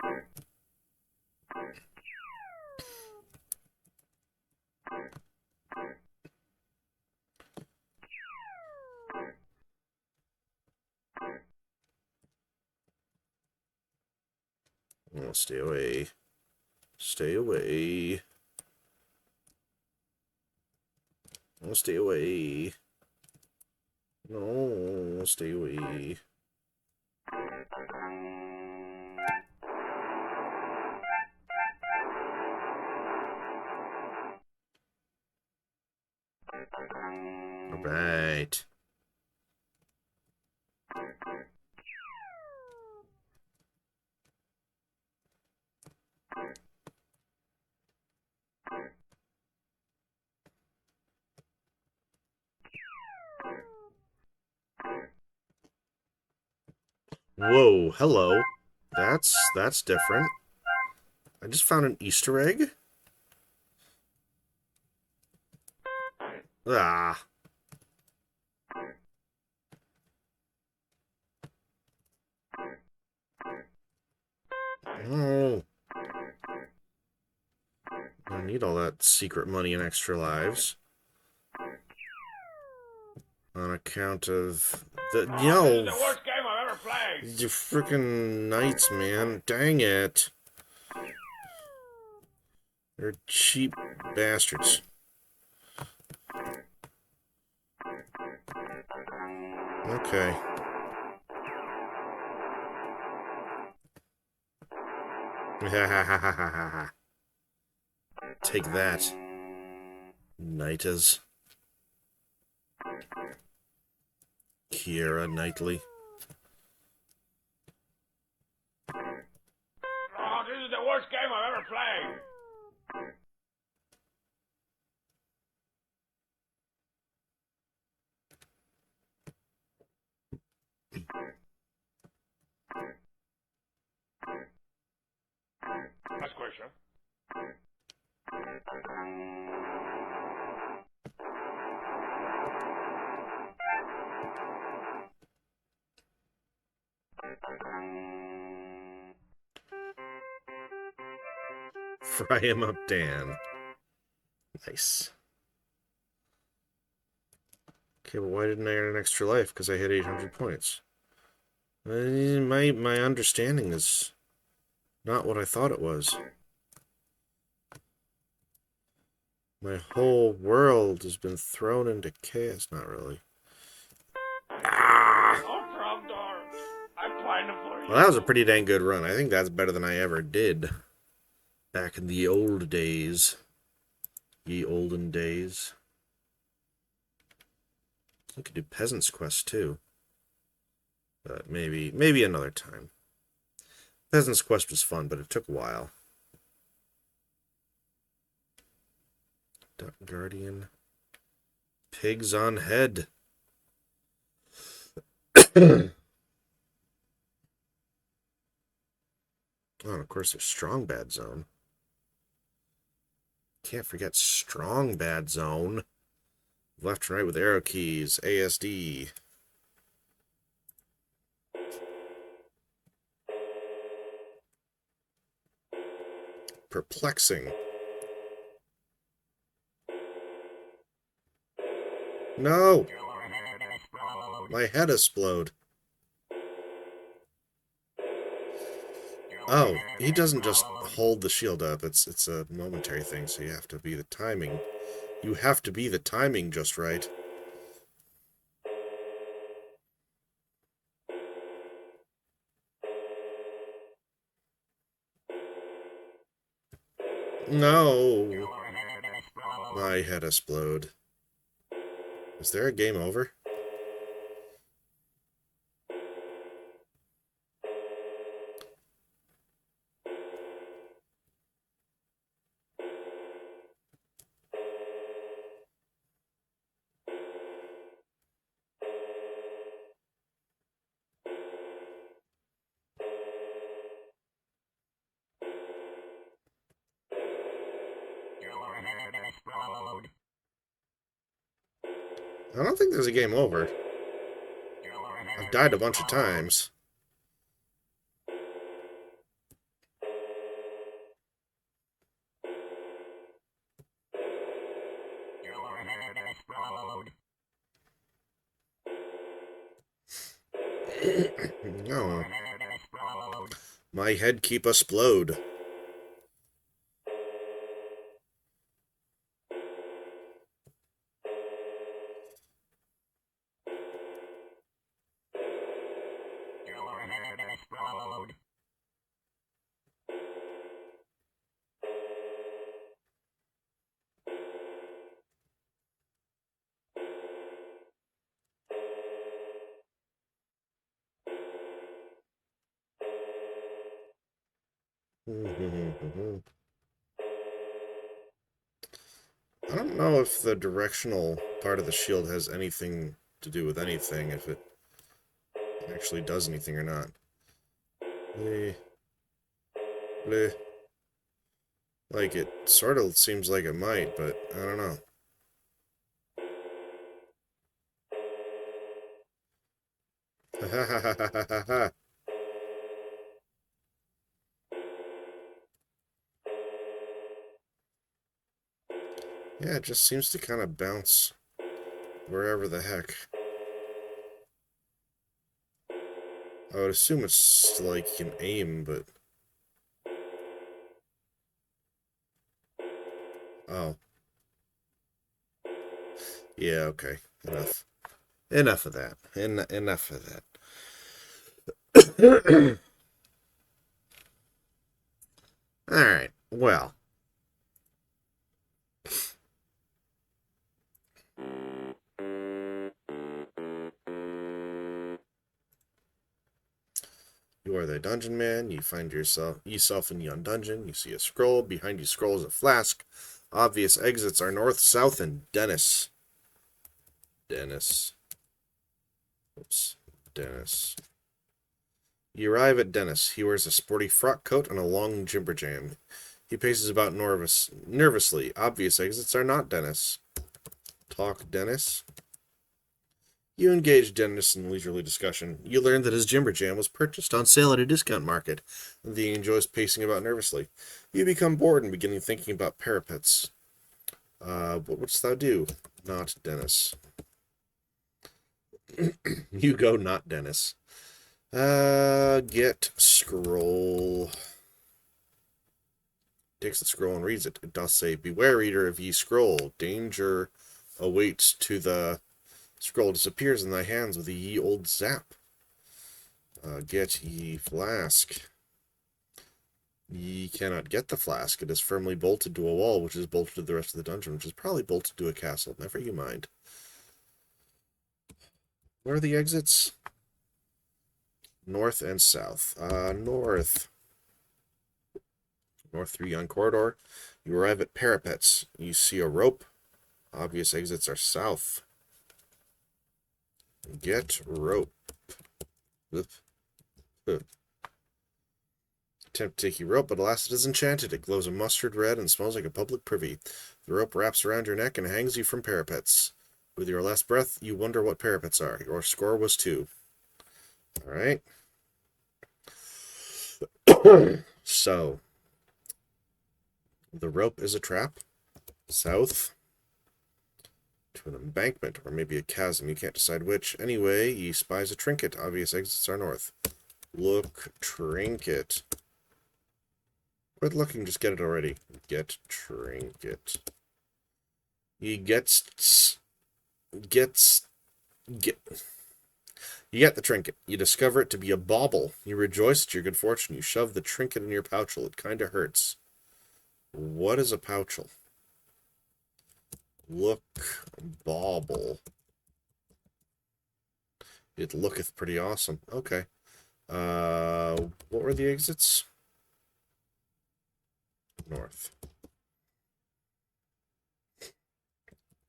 I'll stay away. Stay away. Oh, stay away. No, stay away. All right. Whoa, hello. That's different. I just found an Easter egg. Ah. Oh. I need all that secret money and extra lives. On account of the... This Yo! is the worst game I've ever played. You freaking knights, man. Dang it. They're cheap bastards. Okay. Take that, Knightas. Kiera Knightley. Oh, this is the worst game I've ever played. Next question. Fry him up, Dan. Nice. Okay, but why didn't I earn an extra life? Because I hit 800 points. My understanding is not what I thought it was. My whole world has been thrown into chaos. Not really. Ah! Oh, Trogdor, I'm playing for you. Well, that was a pretty dang good run. I think that's better than I ever did. Back in the old days. Ye olden days. I could do Peasant's Quest too. But maybe another time. Peasant's Quest was fun, but it took a while. Duck Guardian. Pigs on head. Oh, and of course there's Strong Bad Zone. Can't forget Strong Bad Zone. Left and right with arrow keys. ASD. Perplexing. No! My head explode. Oh, he doesn't just hold the shield up. It's a momentary thing, so you have to be the timing. You have to be the timing just right. No! My head explode. Is there a game over? I don't think there's a game over. I've died a bunch of times. No. My head keep explode. I don't know if the directional part of the shield has anything to do with anything, if it actually does anything or not. Bleh. Bleh. Like, it sort of seems like it might, but I don't know. Ha ha ha ha ha ha ha. Yeah, it just seems to kind of bounce wherever the heck. I would assume it's like you can aim, but... Oh. Yeah, okay. Enough. Enough of that. Enough of that. Alright, well. You are the dungeon man. You find yourself in yon dungeon. You see a scroll. Behind you scrolls a flask. Obvious exits are north, south, and Dennis. Dennis. Oops. Dennis. You arrive at Dennis. He wears a sporty frock coat and a long jibberjam. He paces about nervously. Obvious exits are not Dennis. Talk, Dennis. You engage Dennis in leisurely discussion. You learn that his jibberjam was purchased on sale at a discount market, and that he enjoys pacing about nervously. You become bored and begin thinking about parapets. What wouldst thou do? Not Dennis. You go, not Dennis. Get scroll. Takes the scroll and reads it. It doth say, "Beware, reader, of ye scroll. Danger awaits to the..." Scroll disappears in thy hands with a ye old zap. Get ye flask. Ye cannot get the flask. It is firmly bolted to a wall, which is bolted to the rest of the dungeon, which is probably bolted to a castle. Never you mind. Where are the exits? North and south. North. North through yon corridor. You arrive at parapets. You see a rope. Obvious exits are south. Get rope. Attempt to take your rope, but alas, it is enchanted. It glows a mustard red and smells like a public privy. The rope wraps around your neck and hangs you from parapets. With your last breath, you wonder what parapets are. Your score was 2. Alright. So, the rope is a trap. South. To an embankment, or maybe a chasm. You can't decide which. Anyway, he spies a trinket. Obvious exits are north. Look, trinket. Quit looking, just get it already. Get trinket. He gets... You get the trinket. You discover it to be a bauble. You rejoice at your good fortune. You shove the trinket in your pouchel. It kinda hurts. What is a pouchel? Look, bauble. It looketh pretty awesome. Okay. What were the exits? North.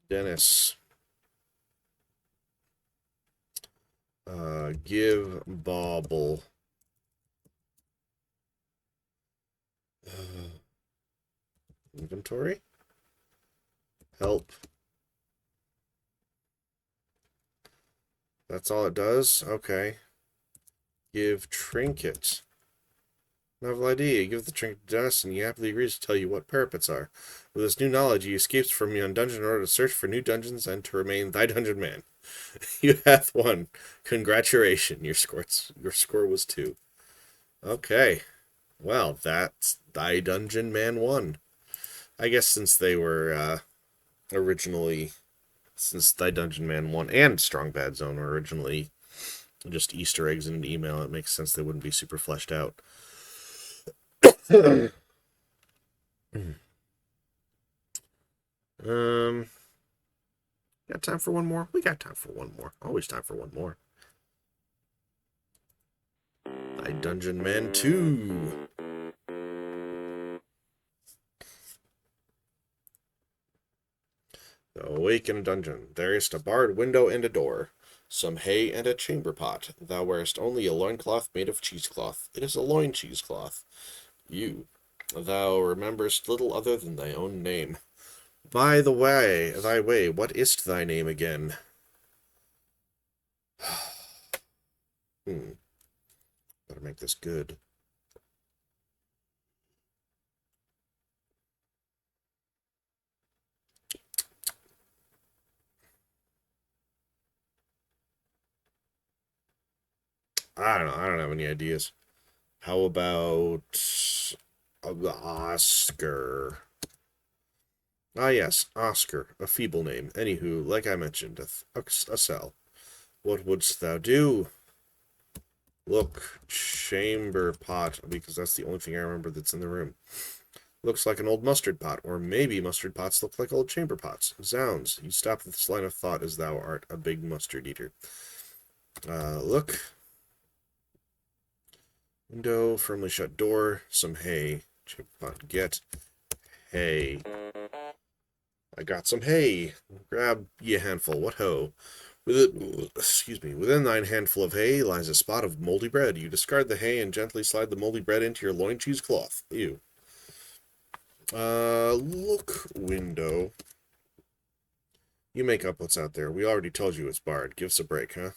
Dennis. Give bauble. Inventory? Help. That's all it does? Okay. Give trinket. Novel idea. Give the trinket to Dennis, and he happily agrees to tell you what parapets are. With this new knowledge, he escapes from your dungeon in order to search for new dungeons and to remain thy dungeon man. You hath won. Congratulations. Your score was 2. Okay. Well, that's thy dungeon man 1. I guess since they were originally, since thy dungeon man 1 and Strong Bad Zone were originally just Easter eggs in an email, it makes sense they wouldn't be super fleshed out. Got time for one more? We got time for one more. Always time for one more. Thy Dungeon Man 2. Awake in a dungeon. There is a barred window and a door, some hay and a chamber pot. Thou wearest only a loincloth made of cheesecloth. It is a loin cheesecloth. Thou rememberest little other than thy own name. By the way, what is't thy name again? Better make this good. I don't know. I don't have any ideas. How about Oscar? Ah, yes, Oscar, a feeble name. Anywho, like I mentioned, a cell. What wouldst thou do? Look, chamber pot, because that's the only thing I remember that's in the room. Looks like an old mustard pot, or maybe mustard pots look like old chamber pots. Zounds, you stop this line of thought as thou art a big mustard eater. Look. Window, firmly shut door, some hay. Chamber pot, get hay. I got some hay. Grab ye a handful. What ho? Within thine handful of hay lies a spot of moldy bread. You discard the hay and gently slide the moldy bread into your loin cheesecloth. Ew. Look, window. You make up what's out there. We already told you it's barred. Give us a break, huh?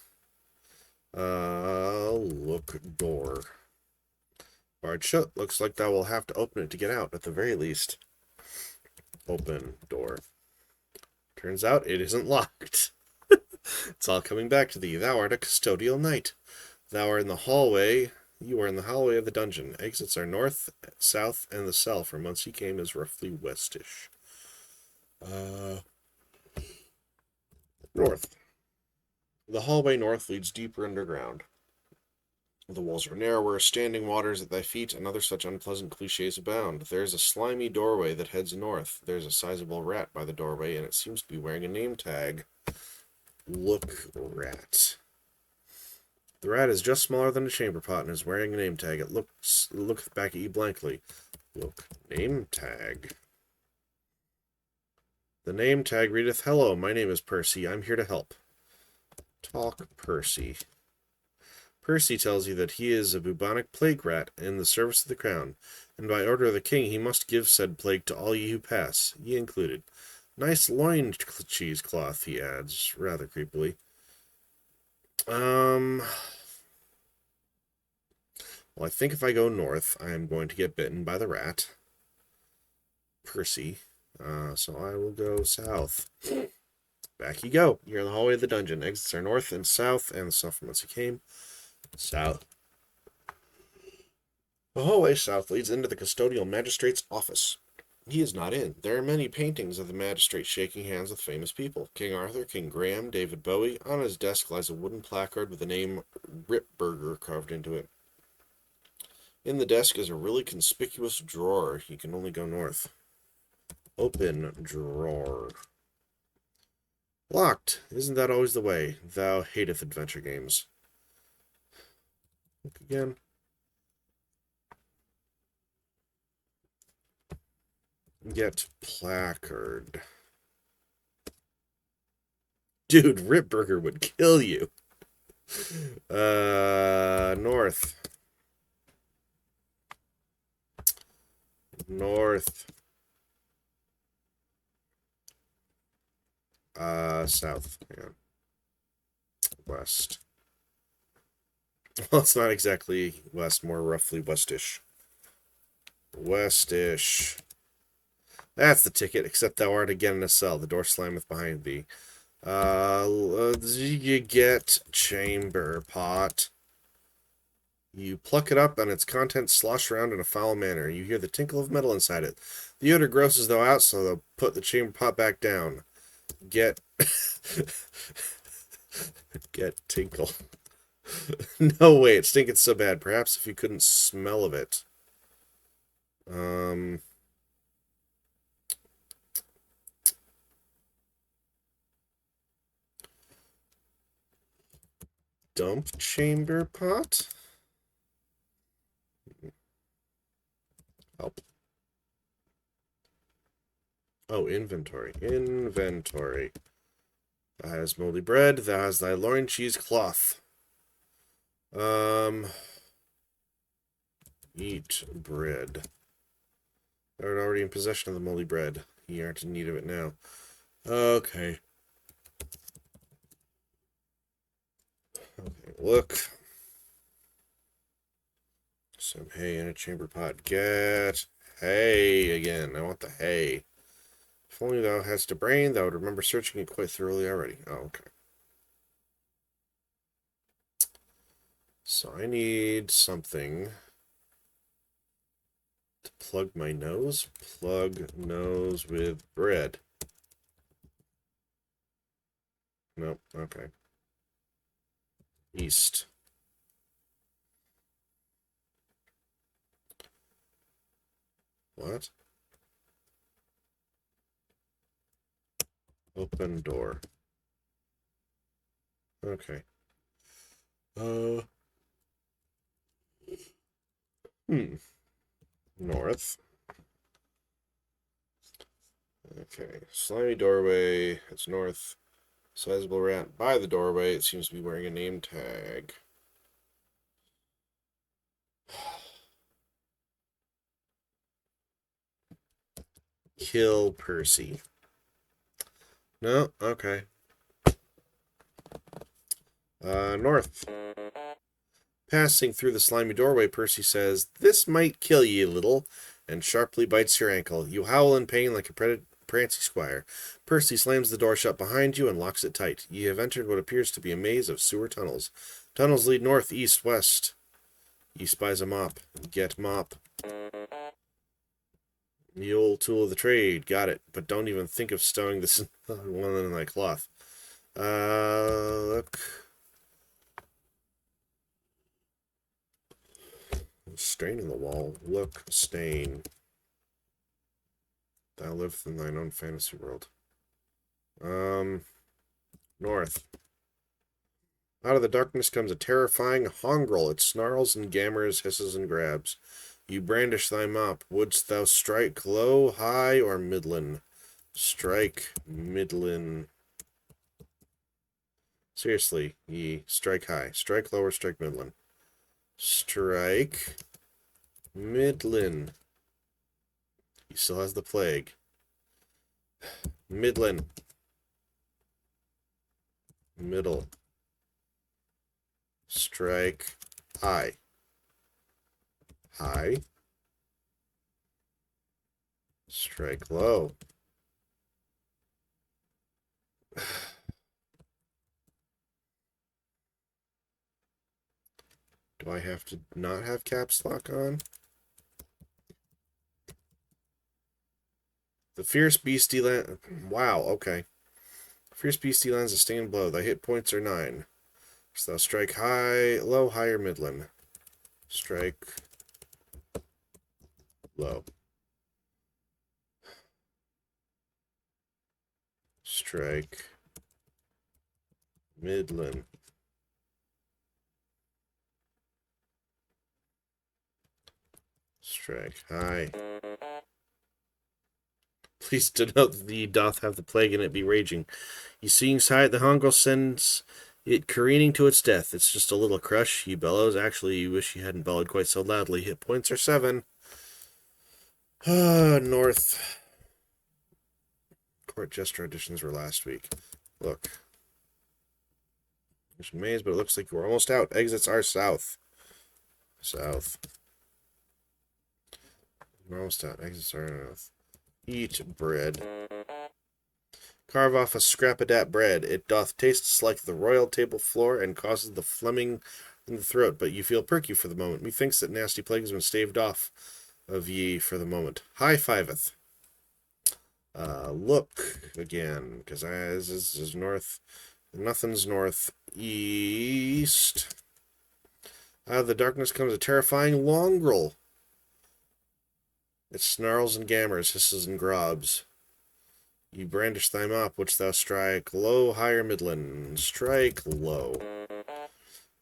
Look, door. Barred shut. Looks like thou will have to open it to get out, at the very least. Open door. Turns out it isn't locked. It's all coming back to thee. Thou art a custodial knight. Thou art in the hallway. You are in the hallway of the dungeon. Exits are north, south, and the cell from whence he came is roughly westish. North. The hallway north leads deeper underground. The walls are narrower, standing waters at thy feet, and other such unpleasant cliches abound. There is a slimy doorway that heads north. There is a sizable rat by the doorway, and it seems to be wearing a name tag. Look, rat. The rat is just smaller than a chamber pot and is wearing a name tag. It looketh back at you blankly. Look, name tag. The name tag readeth, "Hello, my name is Percy. I'm here to help." Talk, Percy. Percy tells you that he is a bubonic plague rat in the service of the crown, and by order of the king he must give said plague to all ye who pass, ye included. Nice loin cheesecloth, he adds, rather creepily. Well, I think if I go north, I am going to get bitten by the rat. Percy. So I will go south. Back you go. You're in the hallway of the dungeon. Exits are north and south, and the south from whence you came. South. The hallway south leads into the custodial magistrate's office. He is not in. There are many paintings of the magistrate shaking hands with famous people. King Arthur, King Graham, David Bowie. On his desk lies a wooden placard with the name Ripburger carved into it. In the desk is a really conspicuous drawer. You can only go north. Open drawer. Locked. Isn't that always the way? Thou hateth adventure games. Look again. Get placard. Dude, Ripburger would kill you. North. North. South. Yeah. West. Well, it's not exactly west, more roughly westish. Westish. That's the ticket, except thou art again in a cell. The door slammeth behind thee. You get chamber pot. You pluck it up, and its contents slosh around in a foul manner. You hear the tinkle of metal inside it. The odor grosses thou out, so they'll put the chamber pot back down. Get... Get tinkle. No way, it stinketh so bad. Perhaps if you couldn't smell of it. Dump chamber pot? Help. Oh, inventory. Inventory. Thou hast moldy bread. Thou hast thy loin cheesecloth. Eat bread. Thou art already in possession of the moldy bread. Ye aren't in need of it now. Okay. Okay, look. Some hay in a chamber pot. Get hay again. I want the hay. If only thou hadst a brain, thou would remember searching it quite thoroughly already. Oh, okay. So I need something to plug my nose. Plug nose with bread. Nope, okay. East. What? Open door. Okay. North. Okay. Slimy doorway. It's north. Sizable rat by the doorway. It seems to be wearing a name tag. Kill Percy. No? Okay. North. Passing through the slimy doorway, Percy says, "This might kill ye a little," and sharply bites your ankle. You howl in pain like a prancy squire. Percy slams the door shut behind you and locks it tight. Ye have entered what appears to be a maze of sewer tunnels. Tunnels lead north, east, west. Ye spies a mop. Get mop. The old tool of the trade. Got it. But don't even think of stowing this one in my cloth. Look. Stain in the wall. Look, stain. Thou livest in thine own fantasy world. North. Out of the darkness comes a terrifying hongrel. It snarls and gammers, hisses and grabs. You brandish thy mop. Wouldst thou strike low, high, or midland? Strike midland. Seriously, ye strike high. Strike low or strike midland. Strike midland. He still has the plague. Midland. Middle. Strike high. High. Strike low. Do I have to not have caps lock on? The fierce beastie land. Wow, okay. Fierce beastie lands a stained blow. Thy hit points are 9. So thou strike high, low, high, or midland. Strike low. Strike midland. Strike high. Please denote that ye doth have the plague and it be raging. Ye seeing sight, the hongrel sends it careening to its death. It's just a little crush. He bellows. Actually, you wish you hadn't bellowed quite so loudly. Hit points are 7. North. Court jester auditions were last week. Look. There's a maze, but it looks like we're almost out. Exits are south. South. We're almost out. Exits are north. Eat bread. Carve off a scrap of that bread. It doth taste like the royal table floor and causes the phlegming in the throat, but you feel perky for the moment. Methinks that nasty plague has been staved off of ye for the moment. High fiveth. Look again, because this is north. Nothing's north. East. Out of the darkness comes a terrifying longrel. It snarls and gammers, hisses and grobs. You brandish thy mop, which thou strike low, higher, midland. Strike low.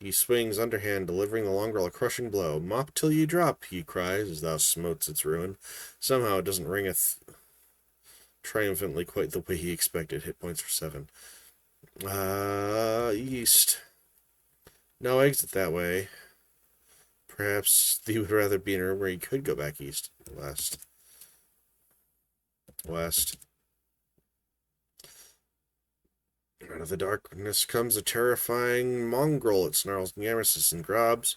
He swings underhand, delivering the longrel a crushing blow. Mop till ye drop, he cries, as thou smotes its ruin. Somehow it doesn't ring triumphantly quite the way he expected. Hit points are 7. East. No exit that way. Perhaps he would rather be in a room where he could go back east. West. West. Out of the darkness comes a terrifying mongrel. It snarls nemesis and grobs.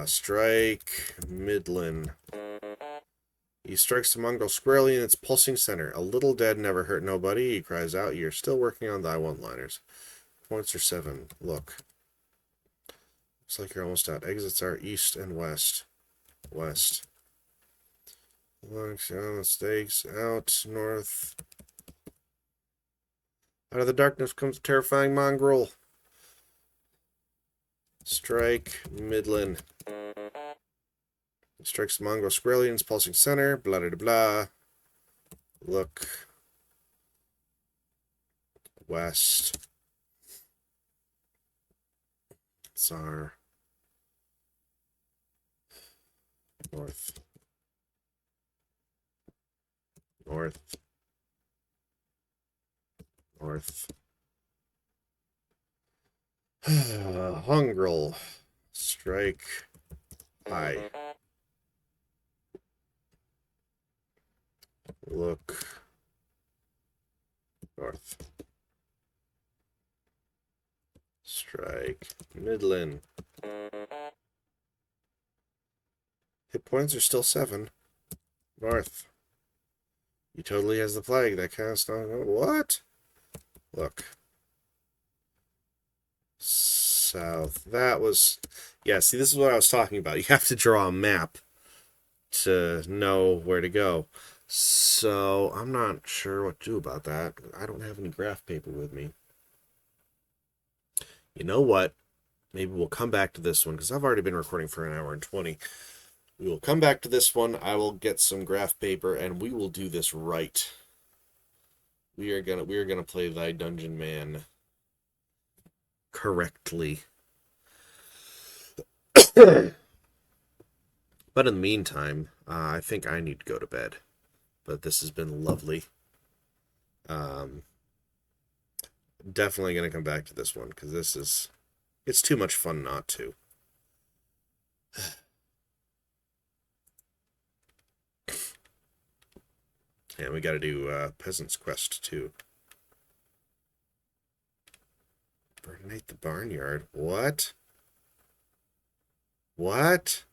Strike Midland. He strikes the mongrel squarely in its pulsing center. A little dead never hurt nobody. He cries out, "You're still working on thy one-liners." Points are 7. Look. Looks like you're almost out. Exits are east and west. West. Mistakes. Out. North. Out of the darkness comes a terrifying mongrel. Strike Midland. Strikes the mongrel squarely in its pulsing center. Blah, blah, blah. Look. West. Tsar. North. North. North. Hungrel. Strike. High. Look. North. Strike. Midland. Hit points are still 7. North. He totally has the plague. That kind of stuff. What? Look. South. That was... Yeah, see, this is what I was talking about. You have to draw a map to know where to go. So, I'm not sure what to do about that. I don't have any graph paper with me. You know what? Maybe we'll come back to this one, because I've already been recording for 1 hour and 20. We will come back to this one. I will get some graph paper, and we will do this right. We are gonna play Thy Dungeon Man correctly. But in the meantime, I think I need to go to bed. But this has been lovely. Definitely going to come back to this one, because it's too much fun not to. And we got to do Peasant's Quest, too. Burninate the barnyard. What? What?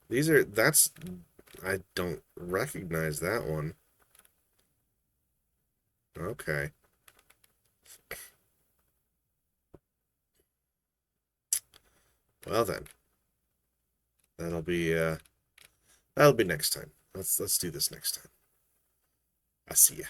I don't recognize that one. Okay. Well then. That'll be next time. Let's do this next time. I'll see ya.